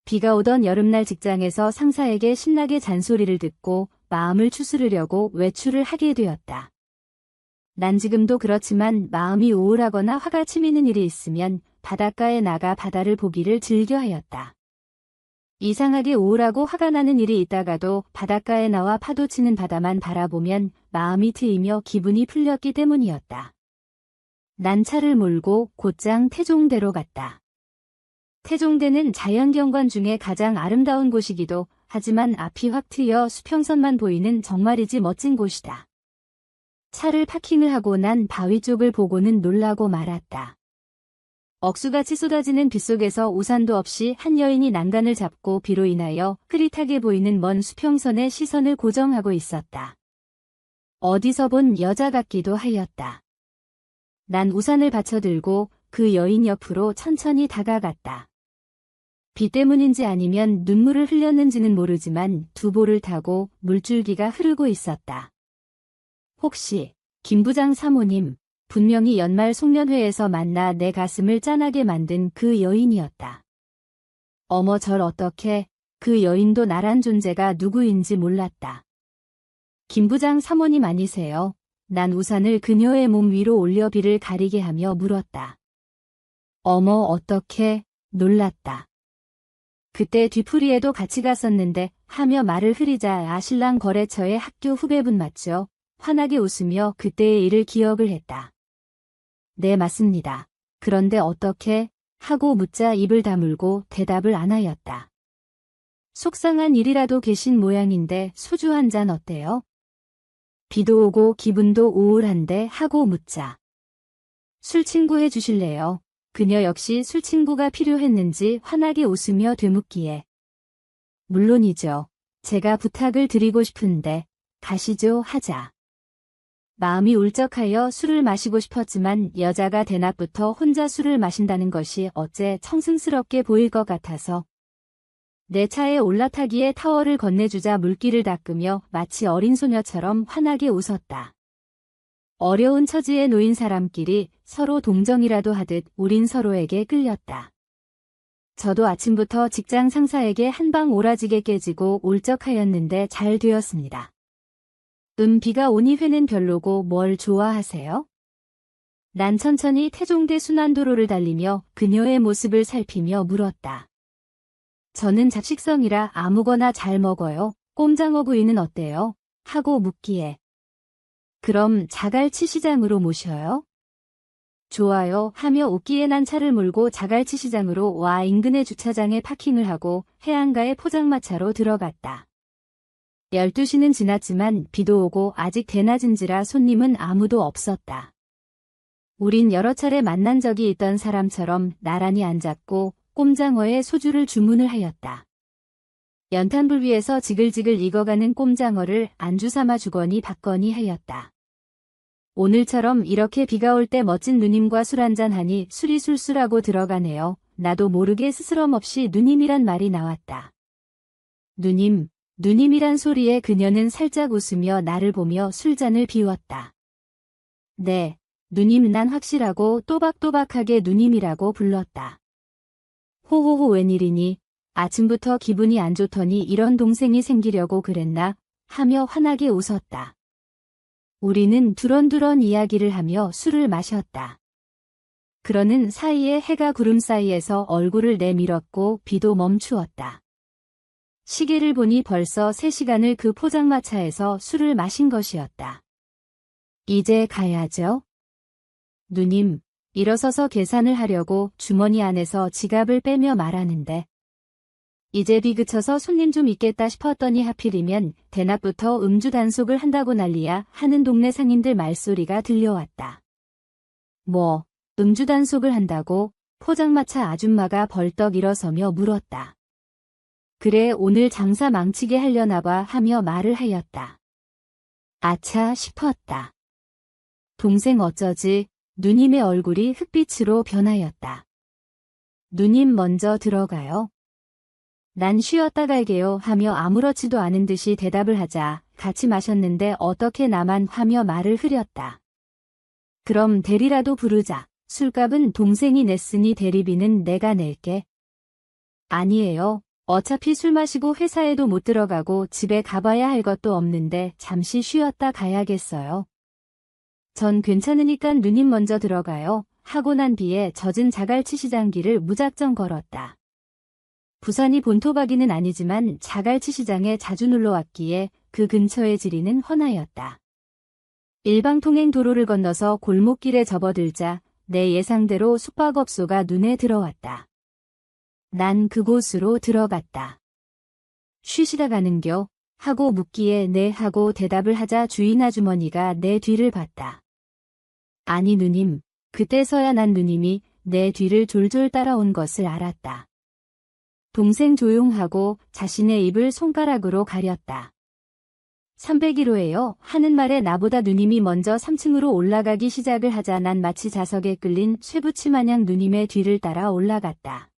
비가 오던 여름날 직장에서 상사에게 신나게 잔소리를 듣고 마음을 추스르려고 외출을 하게 되었다. 난 지금도 그렇지만 마음이 우울하거나 화가 치미는 일이 있으면 바닷가에 나가 바다를 보기를 즐겨하였다. 이상하게 우울하고 화가 나는 일이 있다가도 바닷가에 나와 파도 치는 바다만 바라보면 마음이 트이며 기분이 풀렸기 때문이었다. 난 차를 몰고 곧장 태종대로 갔다. 태종대는 자연경관 중에 가장 아름다운 곳이기도 하지만 앞이 확 트여 수평선만 보이는 정말이지 멋진 곳이다. 차를 파킹을 하고 난 바위 쪽을 보고는 놀라고 말았다. 억수같이 쏟아지는 빗속에서 우산도 없이 한 여인이 난간을 잡고 비로 인하여 흐릿하게 보이는 먼 수평선에 시선을 고정하고 있었다. 어디서 본 여자 같기도 하였다. 난 우산을 받쳐들고 그 여인 옆으로 천천히 다가갔다. 비 때문인지 아니면 눈물을 흘렸는지는 모르지만 두보를 타고 물줄기가 흐르고 있었다. 혹시 김 부장 사모님, 분명히 연말 송년회에서 만나 내 가슴을 짠하게 만든 그 여인이었다. 어머 절 어떻게, 그 여인도 나란 존재가 누구인지 몰랐다. 김 부장 사모님 아니세요? 난 우산을 그녀의 몸 위로 올려 비를 가리게 하며 물었다. 어머 어떻게, 놀랐다. 그때 뒤풀이에도 같이 갔었는데 하며 말을 흐리자 아신랑 거래처의 학교 후배분 맞죠? 환하게 웃으며 그때의 일을 기억을 했다. 네 맞습니다. 그런데 어떻게? 하고 묻자 입을 다물고 대답을 안 하였다. 속상한 일이라도 계신 모양인데 소주 한 잔 어때요? 비도 오고 기분도 우울한데 하고 묻자. 술 친구 해주실래요? 그녀 역시 술 친구가 필요했는지 환하게 웃으며 되묻기에. 물론이죠. 제가 부탁을 드리고 싶은데 가시죠 하자. 마음이 울적하여 술을 마시고 싶었지만 여자가 대낮부터 혼자 술을 마신다는 것이 어째 청승스럽게 보일 것 같아서 내 차에 올라타기에 타월을 건네주자 물기를 닦으며 마치 어린 소녀처럼 환하게 웃었다. 어려운 처지에 놓인 사람끼리 서로 동정이라도 하듯 우린 서로에게 끌렸다. 저도 아침부터 직장 상사에게 한 방 오라지게 깨지고 울적하였는데 잘 되었습니다. 비가 오니 회는 별로고 뭘 좋아하세요? 난 천천히 태종대 순환도로를 달리며 그녀의 모습을 살피며 물었다. 저는 잡식성이라 아무거나 잘 먹어요. 꼼장어 구이는 어때요? 하고 묻기에. 그럼 자갈치 시장으로 모셔요? 좋아요 하며 웃기에 난 차를 몰고 자갈치 시장으로 와 인근의 주차장에 파킹을 하고 해안가의 포장마차로 들어갔다. 12시는 지났지만 비도 오고 아직 대낮인지라 손님은 아무도 없었다. 우린 여러 차례 만난 적이 있던 사람처럼 나란히 앉았고 꼼장어에 소주를 주문을 하였다. 연탄불 위에서 지글지글 익어가는 꼼장어를 안주 삼아 주거니 받거니 하였다. 오늘처럼 이렇게 비가 올 때 멋진 누님과 술 한잔하니 술이 술술하고 들어가네요. 나도 모르게 스스럼 없이 누님이란 말이 나왔다. 누님이란 소리에 그녀는 살짝 웃으며 나를 보며 술잔을 비웠다. 네, 누님 난 확실하고 또박또박하게 누님이라고 불렀다. 호호호 웬일이니? 아침부터 기분이 안 좋더니 이런 동생이 생기려고 그랬나? 하며 환하게 웃었다. 우리는 두런두런 이야기를 하며 술을 마셨다. 그러는 사이에 해가 구름 사이에서 얼굴을 내밀었고 비도 멈추었다. 시계를 보니 벌써 3시간을 그 포장마차에서 술을 마신 것이었다. 이제 가야죠. 누님, 일어서서 계산을 하려고 주머니 안에서 지갑을 빼며 말하는데 이제 비 그쳐서 손님 좀 있겠다 싶었더니 하필이면 대낮부터 음주 단속을 한다고 난리야 하는 동네 상인들 말소리가 들려왔다. 뭐, 음주 단속을 한다고? 포장마차 아줌마가 벌떡 일어서며 물었다. 그래 오늘 장사 망치게 하려나 봐 하며 말을 하였다. 아차 싶었다. 동생 어쩌지? 누님의 얼굴이 흑빛으로 변하였다. 누님 먼저 들어가요. 난 쉬었다 갈게요 하며 아무렇지도 않은 듯이 대답을 하자 같이 마셨는데 어떻게 나만 하며 말을 흐렸다. 그럼 대리라도 부르자. 술값은 동생이 냈으니 대리비는 내가 낼게. 아니에요. 어차피 술 마시고 회사에도 못 들어가고 집에 가봐야 할 것도 없는데 잠시 쉬었다 가야겠어요. 전 괜찮으니까 누님 먼저 들어가요. 하고 난 비에 젖은 자갈치 시장길을 무작정 걸었다. 부산이 본토박이는 아니지만 자갈치 시장에 자주 놀러왔기에 그 근처의 지리는 훤하였다. 일방통행 도로를 건너서 골목길에 접어들자 내 예상대로 숙박업소가 눈에 들어왔다. 난 그곳으로 들어갔다. 쉬시다 가는겨? 하고 묻기에 네 하고 대답을 하자 주인 아주머니가 내 뒤를 봤다. 아니 누님, 그때서야 난 누님이 내 뒤를 졸졸 따라온 것을 알았다. 동생 조용하고 자신의 입을 손가락으로 가렸다. 301호예요 하는 말에 나보다 누님이 먼저 3층으로 올라가기 시작을 하자 난 마치 자석에 끌린 쇠붙이 마냥 누님의 뒤를 따라 올라갔다.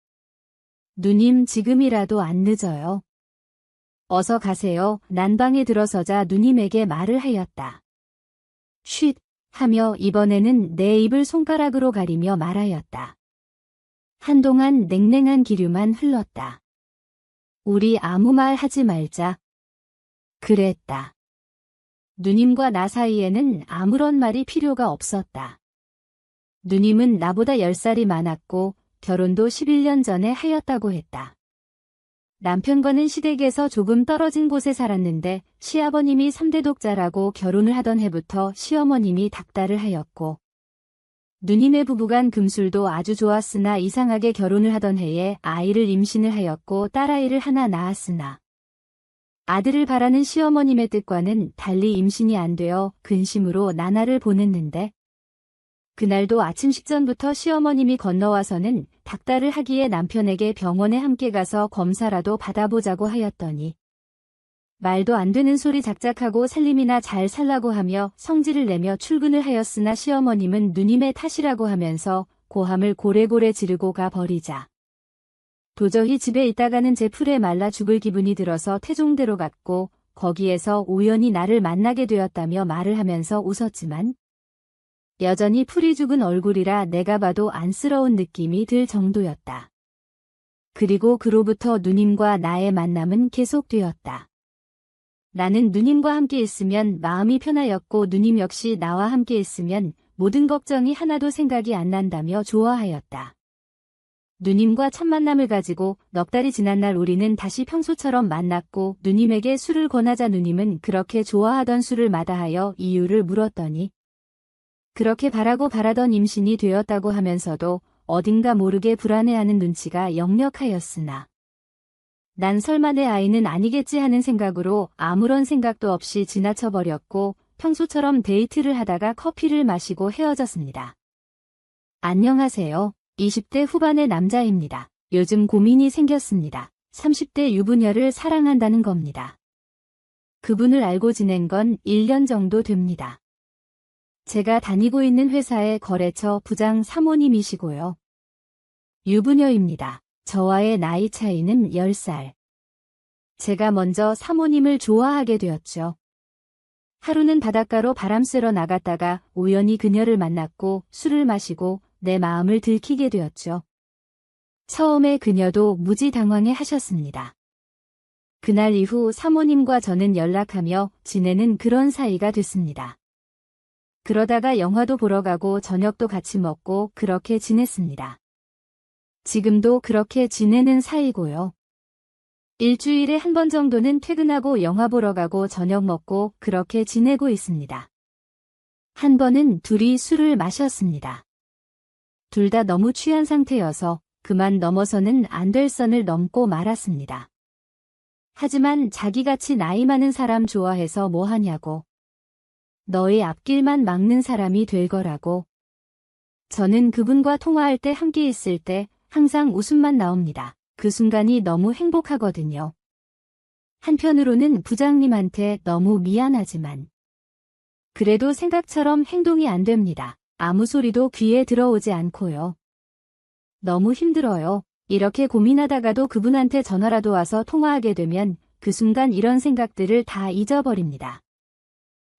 누님 지금이라도 안 늦어요. 어서 가세요. 난 방에 들어서자 누님에게 말을 하였다. 쉿 하며 이번에는 내 입을 손가락으로 가리며 말하였다. 한동안 냉랭한 기류만 흘렀다. 우리 아무 말 하지 말자. 그랬다. 누님과 나 사이에는 아무런 말이 필요가 없었다. 누님은 나보다 10살이 많았고 결혼도 11년 전에 하였다고 했다. 남편과는 시댁에서 조금 떨어진 곳에 살았는데 시아버님이 3대 독자라고 결혼을 하던 해부터 시어머님이 닥달을 하였고 누님의 부부간 금술도 아주 좋았으나 이상하게 결혼을 하던 해에 아이를 임신을 하였고 딸아이를 하나 낳았으나 아들을 바라는 시어머님의 뜻과는 달리 임신이 안 되어 근심으로 나날을 보냈는데 그날도 아침 식전부터 시어머님이 건너와서는 닥달을 하기에 남편에게 병원에 함께 가서 검사라도 받아보자고 하였더니 말도 안 되는 소리 작작하고 살림이나 잘 살라고 하며 성질을 내며 출근을 하였으나 시어머님은 누님의 탓이라고 하면서 고함을 고래고래 지르고 가 버리자 도저히 집에 있다가는 제 풀에 말라 죽을 기분이 들어서 태종대로 갔고 거기에서 우연히 나를 만나게 되었다며 말을 하면서 웃었지만 여전히 풀이 죽은 얼굴이라 내가 봐도 안쓰러운 느낌이 들 정도였다. 그리고 그로부터 누님과 나의 만남은 계속되었다. 나는 누님과 함께 있으면 마음이 편하였고 누님 역시 나와 함께 있으면 모든 걱정이 하나도 생각이 안 난다며 좋아하였다. 누님과 첫 만남을 가지고 넉 달이 지난 날 우리는 다시 평소처럼 만났고 누님에게 술을 권하자 누님은 그렇게 좋아하던 술을 마다하여 이유를 물었더니 그렇게 바라던 임신이 되었다고 하면서도 어딘가 모르게 불안해하는 눈치가 역력하였으나 난 설마 내 아이는 아니겠지 하는 생각으로 아무런 생각도 없이 지나쳐버렸고 평소처럼 데이트를 하다가 커피를 마시고 헤어졌습니다. 안녕하세요. 20대 후반의 남자입니다. 요즘 고민이 생겼습니다. 30대 유부녀를 사랑한다는 겁니다. 그분을 알고 지낸 건 1년 정도 됩니다. 제가 다니고 있는 회사의 거래처 부장 사모님이시고요. 유부녀입니다. 저와의 나이 차이는 10살. 제가 먼저 사모님을 좋아하게 되었죠. 하루는 바닷가로 바람 쐬러 나갔다가 우연히 그녀를 만났고 술을 마시고 내 마음을 들키게 되었죠. 처음에 그녀도 무지 당황해 하셨습니다. 그날 이후 사모님과 저는 연락하며 지내는 그런 사이가 됐습니다. 그러다가 영화도 보러 가고 저녁도 같이 먹고 그렇게 지냈습니다. 지금도 그렇게 지내는 사이고요. 일주일에 한 번 정도는 퇴근하고 영화 보러 가고 저녁 먹고 그렇게 지내고 있습니다. 한 번은 둘이 술을 마셨습니다. 둘 다 너무 취한 상태여서 그만 넘어서는 안 될 선을 넘고 말았습니다. 하지만 자기같이 나이 많은 사람 좋아해서 뭐 하냐고. 너의 앞길만 막는 사람이 될 거라고. 저는 그분과 통화할 때 함께 있을 때 항상 웃음만 나옵니다. 그 순간이 너무 행복하거든요. 한편으로는 부장님한테 너무 미안하지만 그래도 생각처럼 행동이 안 됩니다. 아무 소리도 귀에 들어오지 않고요. 너무 힘들어요. 이렇게 고민하다가도 그분한테 전화라도 와서 통화하게 되면 그 순간 이런 생각들을 다 잊어버립니다.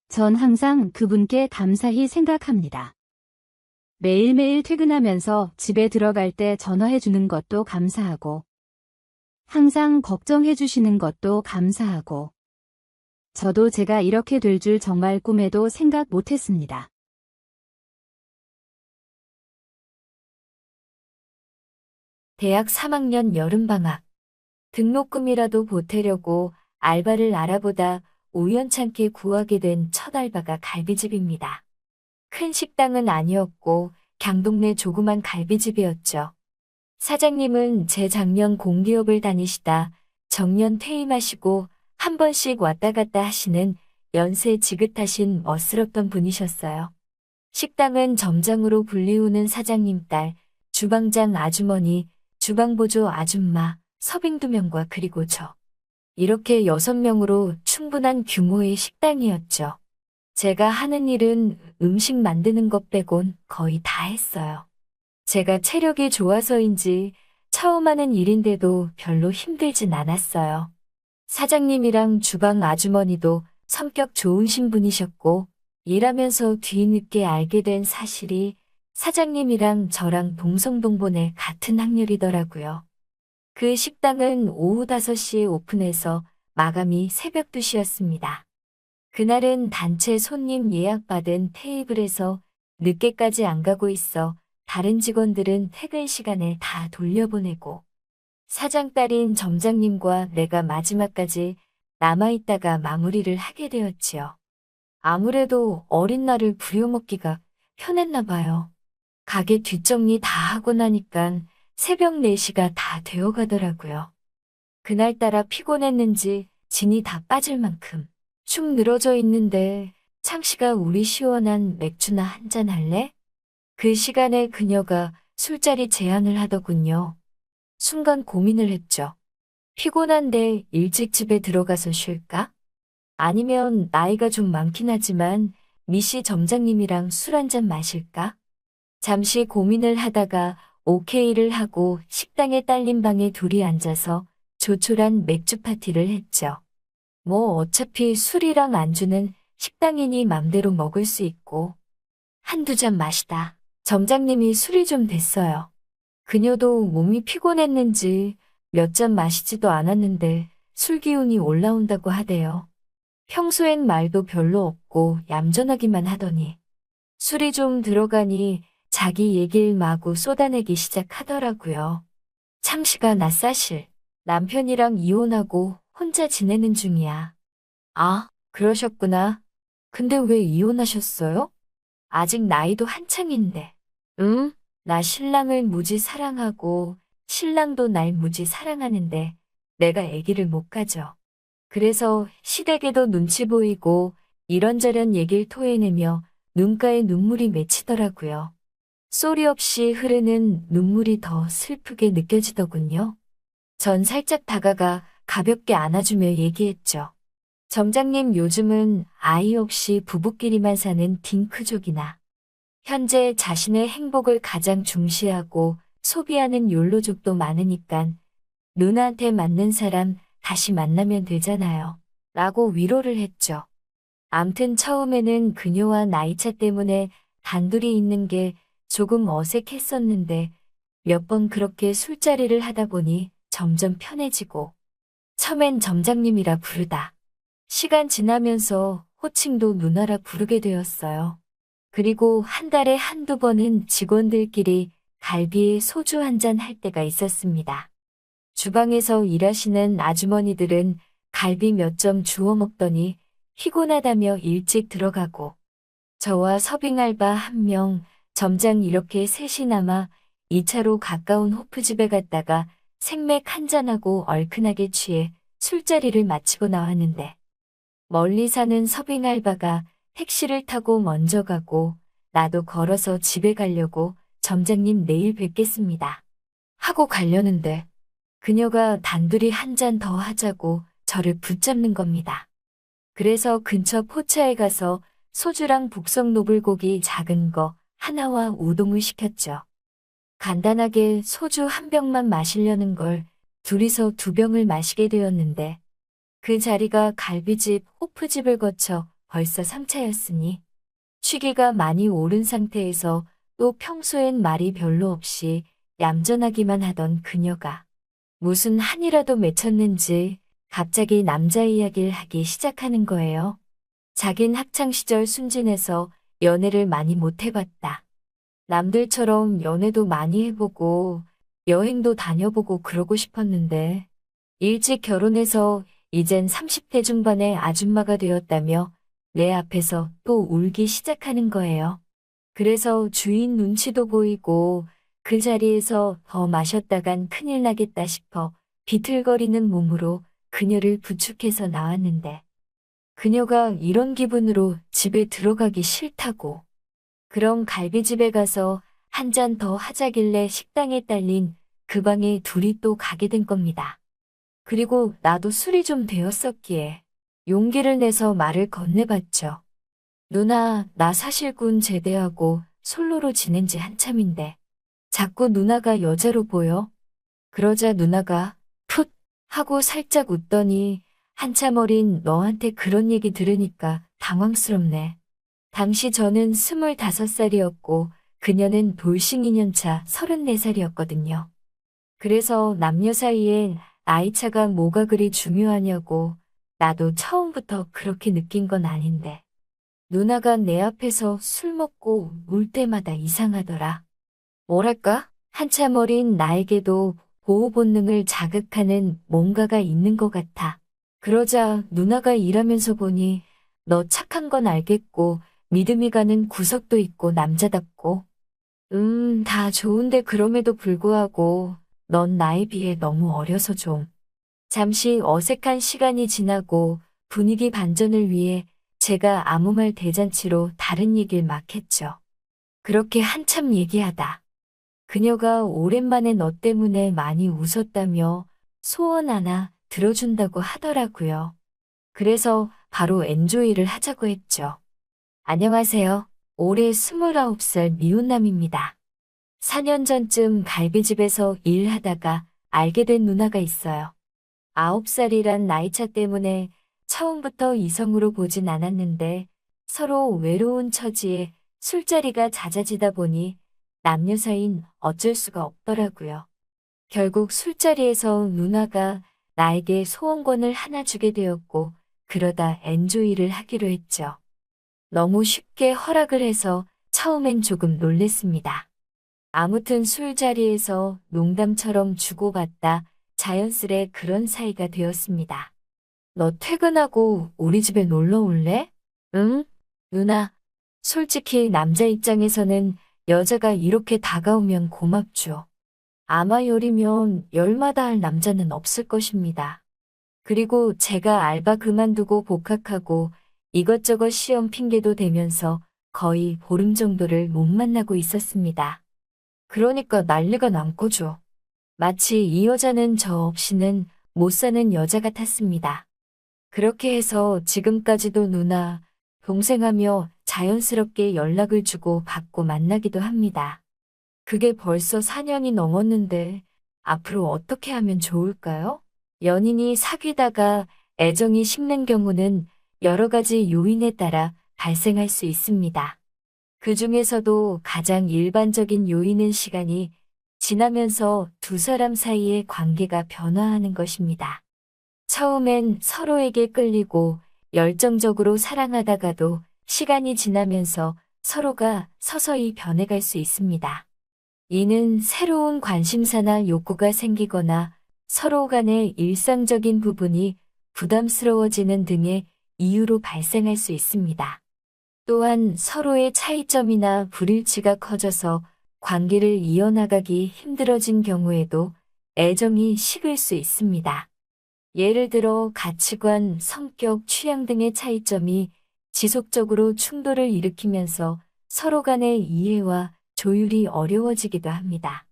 전 항상 그분께 감사히 생각합니다. 매일매일 퇴근하면서 집에 들어갈 때 전화해 주는 것도 감사하고 항상 걱정해 주시는 것도 감사하고 저도 제가 이렇게 될 줄 정말 꿈에도 생각 못했습니다. 대학 3학년 여름방학. 등록금이라도 보태려고 알바를 알아보다 우연찮게 구하게 된 첫 알바가 갈비집입니다. 큰 식당은 아니었고 강동네 조그만 갈비집이었죠. 사장님은 재작년 공기업을 다니시다 정년 퇴임하시고 한 번씩 왔다 갔다 하시는 연세 지긋하신 멋스럽던 분이셨어요. 식당은 점장으로 불리우는 사장님 딸, 주방장 아주머니, 주방보조 아줌마, 서빙 2명과 그리고 저. 이렇게 6명으로 충분한 규모의 식당이었죠. 제가 하는 일은 음식 만드는 것 빼곤 거의 다 했어요. 제가 체력이 좋아서인지 처음 하는 일인데도 별로 힘들진 않았어요. 사장님이랑 주방 아주머니도 성격 좋으신 분이셨고 일하면서 뒤늦게 알게 된 사실이 사장님이랑 저랑 동성동본의 같은 학년이더라고요. 그 식당은 오후 5시에 오픈해서 마감이 새벽 2시였습니다. 그날은 단체 손님 예약받은 테이블에서 늦게까지 안 가고 있어 다른 직원들은 퇴근 시간에 다 돌려보내고 사장 딸인 점장님과 내가 마지막까지 남아있다가 마무리를 하게 되었지요. 아무래도 어린 날을 부려먹기가 편했나 봐요. 가게 뒷정리 다 하고 나니까 새벽 4시가 다 되어가더라고요. 그날따라 피곤했는지 진이 다 빠질 만큼 축 늘어져 있는데 창씨가 우리 시원한 맥주나 한잔 할래? 그 시간에 그녀가 술자리 제안을 하더군요. 순간 고민을 했죠. 피곤한데 일찍 집에 들어가서 쉴까? 아니면 나이가 좀 많긴 하지만 미씨 점장님이랑 술 한잔 마실까? 잠시 고민을 하다가 오케이를 하고 식당에 딸린 방에 둘이 앉아서 조촐한 맥주 파티를 했죠. 뭐 어차피 술이랑 안주는 식당이니 맘대로 먹을 수 있고 한두 잔 마시다. 점장님이 술이 좀 됐어요. 그녀도 몸이 피곤했는지 몇 잔 마시지도 않았는데 술 기운이 올라온다고 하대요. 평소엔 말도 별로 없고 얌전하기만 하더니 술이 좀 들어가니 자기 얘길 마구 쏟아내기 시작하더라고요. 참씨가 나 사실 남편이랑 이혼하고 혼자 지내는 중이야. 아, 그러셨구나. 근데 왜 이혼하셨어요? 아직 나이도 한창인데. 응? 나 신랑을 무지 사랑하고 신랑도 날 무지 사랑하는데 내가 아기를 못 가져. 그래서 시댁에도 눈치 보이고 이런저런 얘기를 토해내며 눈가에 눈물이 맺히더라고요. 소리 없이 흐르는 눈물이 더 슬프게 느껴지더군요. 전 살짝 다가가 가볍게 안아주며 얘기했죠. 점장님 요즘은 아이 없이 부부끼리만 사는 딩크족이나 현재 자신의 행복을 가장 중시하고 소비하는 욜로족도 많으니깐 누나한테 맞는 사람 다시 만나면 되잖아요. 라고 위로를 했죠. 암튼 처음에는 그녀와 나이차 때문에 단둘이 있는 게 조금 어색했었는데 몇 번 그렇게 술자리를 하다 보니 점점 편해지고 처음엔 점장님이라 부르다. 시간 지나면서 호칭도 누나라 부르게 되었어요. 그리고 한 달에 한두 번은 직원들끼리 갈비에 소주 한잔 할 때가 있었습니다. 주방에서 일하시는 아주머니들은 갈비 몇 점 주워 먹더니 피곤하다며 일찍 들어가고 저와 서빙 알바 한 명, 점장 이렇게 셋이나마 2차로 가까운 호프집에 갔다가 생맥 한잔하고 얼큰하게 취해 술자리를 마치고 나왔는데 멀리 사는 서빙 알바가 택시를 타고 먼저 가고 나도 걸어서 집에 가려고 점장님 내일 뵙겠습니다. 하고 가려는데 그녀가 단둘이 한 잔 더 하자고 저를 붙잡는 겁니다. 그래서 근처 포차에 가서 소주랑 북석 노불고기 작은 거 하나와 우동을 시켰죠. 간단하게 소주 한 병만 마시려는 걸 둘이서 2병을 마시게 되었는데 그 자리가 갈비집, 호프집을 거쳐 벌써 3차였으니 취기가 많이 오른 상태에서 또 평소엔 말이 별로 없이 얌전하기만 하던 그녀가 무슨 한이라도 맺혔는지 갑자기 남자 이야기를 하기 시작하는 거예요. 자긴 학창시절 순진해서 연애를 많이 못 해봤다. 남들처럼 연애도 많이 해보고 여행도 다녀보고 그러고 싶었는데 일찍 결혼해서 이젠 30대 중반의 아줌마가 되었다며 내 앞에서 또 울기 시작하는 거예요. 그래서 주인 눈치도 보이고 그 자리에서 더 마셨다간 큰일 나겠다 싶어 비틀거리는 몸으로 그녀를 부축해서 나왔는데 그녀가 이런 기분으로 집에 들어가기 싫다고 그럼 갈비집에 가서 한 잔 더 하자길래 식당에 딸린 그 방에 둘이 또 가게 된 겁니다. 그리고 나도 술이 좀 되었었기에 용기를 내서 말을 건네봤죠. 누나, 나 사실 군 제대하고 솔로로 지낸 지 한참인데 자꾸 누나가 여자로 보여? 그러자 누나가 풋 하고 살짝 웃더니 한참 어린 너한테 그런 얘기 들으니까 당황스럽네. 당시 저는 25살이었고 그녀는 돌싱 2년차 34살이었거든요. 그래서 남녀 사이에 나이차가 뭐가 그리 중요하냐고 나도 처음부터 그렇게 느낀 건 아닌데 누나가 내 앞에서 술 먹고 울 때마다 이상하더라. 뭐랄까? 한참 어린 나에게도 보호 본능을 자극하는 뭔가가 있는 것 같아. 그러자 누나가 일하면서 보니 너 착한 건 알겠고 믿음이 가는 구석도 있고 남자답고 다 좋은데 그럼에도 불구하고 넌 나에 비해 너무 어려서 좀. 잠시 어색한 시간이 지나고 분위기 반전을 위해 제가 아무 말 대잔치로 다른 얘기를 막 했죠. 그렇게 한참 얘기하다. 그녀가 오랜만에 너 때문에 많이 웃었다며 소원 하나 들어준다고 하더라고요. 그래서 바로 엔조이를 하자고 했죠. 안녕하세요. 올해 29살 미혼남입니다. 4년 전쯤 갈비집에서 일하다가 알게 된 누나가 있어요. 9살이란 나이차 때문에 처음부터 이성으로 보진 않았는데 서로 외로운 처지에 술자리가 잦아지다 보니 남녀 사이인 어쩔 수가 없더라고요. 결국 술자리에서 누나가 나에게 소원권을 하나 주게 되었고 그러다 엔조이를 하기로 했죠. 너무 쉽게 허락을 해서 처음엔 조금 놀랬습니다. 아무튼 술자리에서 농담처럼 주고받다 자연스레 그런 사이가 되었습니다. 너 퇴근하고 우리 집에 놀러 올래? 응? 누나, 솔직히 남자 입장에서는 여자가 이렇게 다가오면 고맙죠. 아마 열이면 열마다 할 남자는 없을 것입니다. 그리고 제가 알바 그만두고 복학하고 이것저것 시험 핑계도 대면서 거의 보름 정도를 못 만나고 있었습니다. 그러니까 난리가 난 거죠. 마치 이 여자는 저 없이는 못 사는 여자 같았습니다. 그렇게 해서 지금까지도 누나, 동생하며 자연스럽게 연락을 주고 받고 만나기도 합니다. 그게 벌써 4년이 넘었는데 앞으로 어떻게 하면 좋을까요? 연인이 사귀다가 애정이 식는 경우는 여러 가지 요인에 따라 발생할 수 있습니다. 그 중에서도 가장 일반적인 요인은 시간이 지나면서 두 사람 사이의 관계가 변화하는 것입니다. 처음엔 서로에게 끌리고 열정적으로 사랑하다가도 시간이 지나면서 서로가 서서히 변해갈 수 있습니다. 이는 새로운 관심사나 욕구가 생기거나 서로 간의 일상적인 부분이 부담스러워지는 등의 이유로 발생할 수 있습니다. 또한 서로의 차이점이나 불일치가 커져서 관계를 이어나가기 힘들어진 경우에도 애정이 식을 수 있습니다. 예를 들어 가치관, 성격, 취향 등의 차이점이 지속적으로 충돌을 일으키면서 서로 간의 이해와 조율이 어려워지기도 합니다.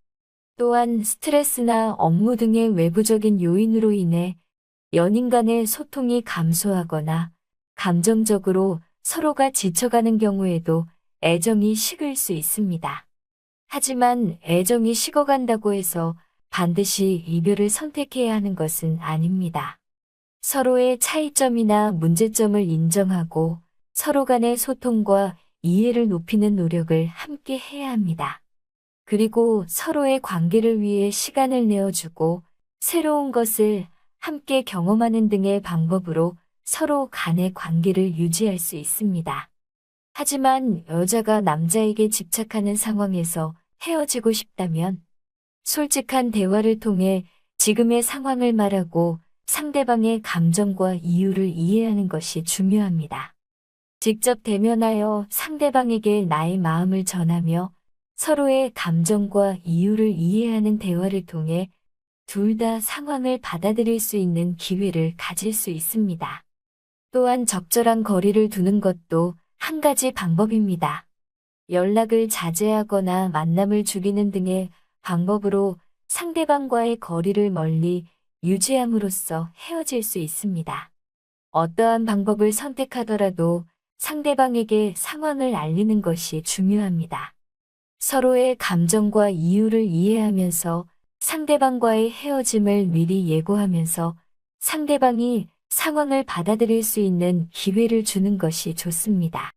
또한 스트레스나 업무 등의 외부적인 요인으로 인해 연인 간의 소통이 감소하거나 감정적으로 서로가 지쳐가는 경우에도 애정이 식을 수 있습니다. 하지만 애정이 식어간다고 해서 반드시 이별을 선택해야 하는 것은 아닙니다. 서로의 차이점이나 문제점을 인정하고 서로 간의 소통과 이해를 높이는 노력을 함께 해야 합니다. 그리고 서로의 관계를 위해 시간을 내어주고 새로운 것을 함께 경험하는 등의 방법으로 서로 간의 관계를 유지할 수 있습니다. 하지만 여자가 남자에게 집착하는 상황에서 헤어지고 싶다면 솔직한 대화를 통해 지금의 상황을 말하고 상대방의 감정과 이유를 이해하는 것이 중요합니다. 직접 대면하여 상대방에게 나의 마음을 전하며 서로의 감정과 이유를 이해하는 대화를 통해 둘 다 상황을 받아들일 수 있는 기회를 가질 수 있습니다. 또한 적절한 거리를 두는 것도 한 가지 방법입니다. 연락을 자제하거나 만남을 줄이는 등의 방법으로 상대방과의 거리를 멀리 유지함으로써 헤어질 수 있습니다. 어떠한 방법을 선택하더라도 상대방에게 상황을 알리는 것이 중요합니다. 서로의 감정과 이유를 이해하면서 상대방과의 헤어짐을 미리 예고하면서 상대방이 상황을 받아들일 수 있는 기회를 주는 것이 좋습니다.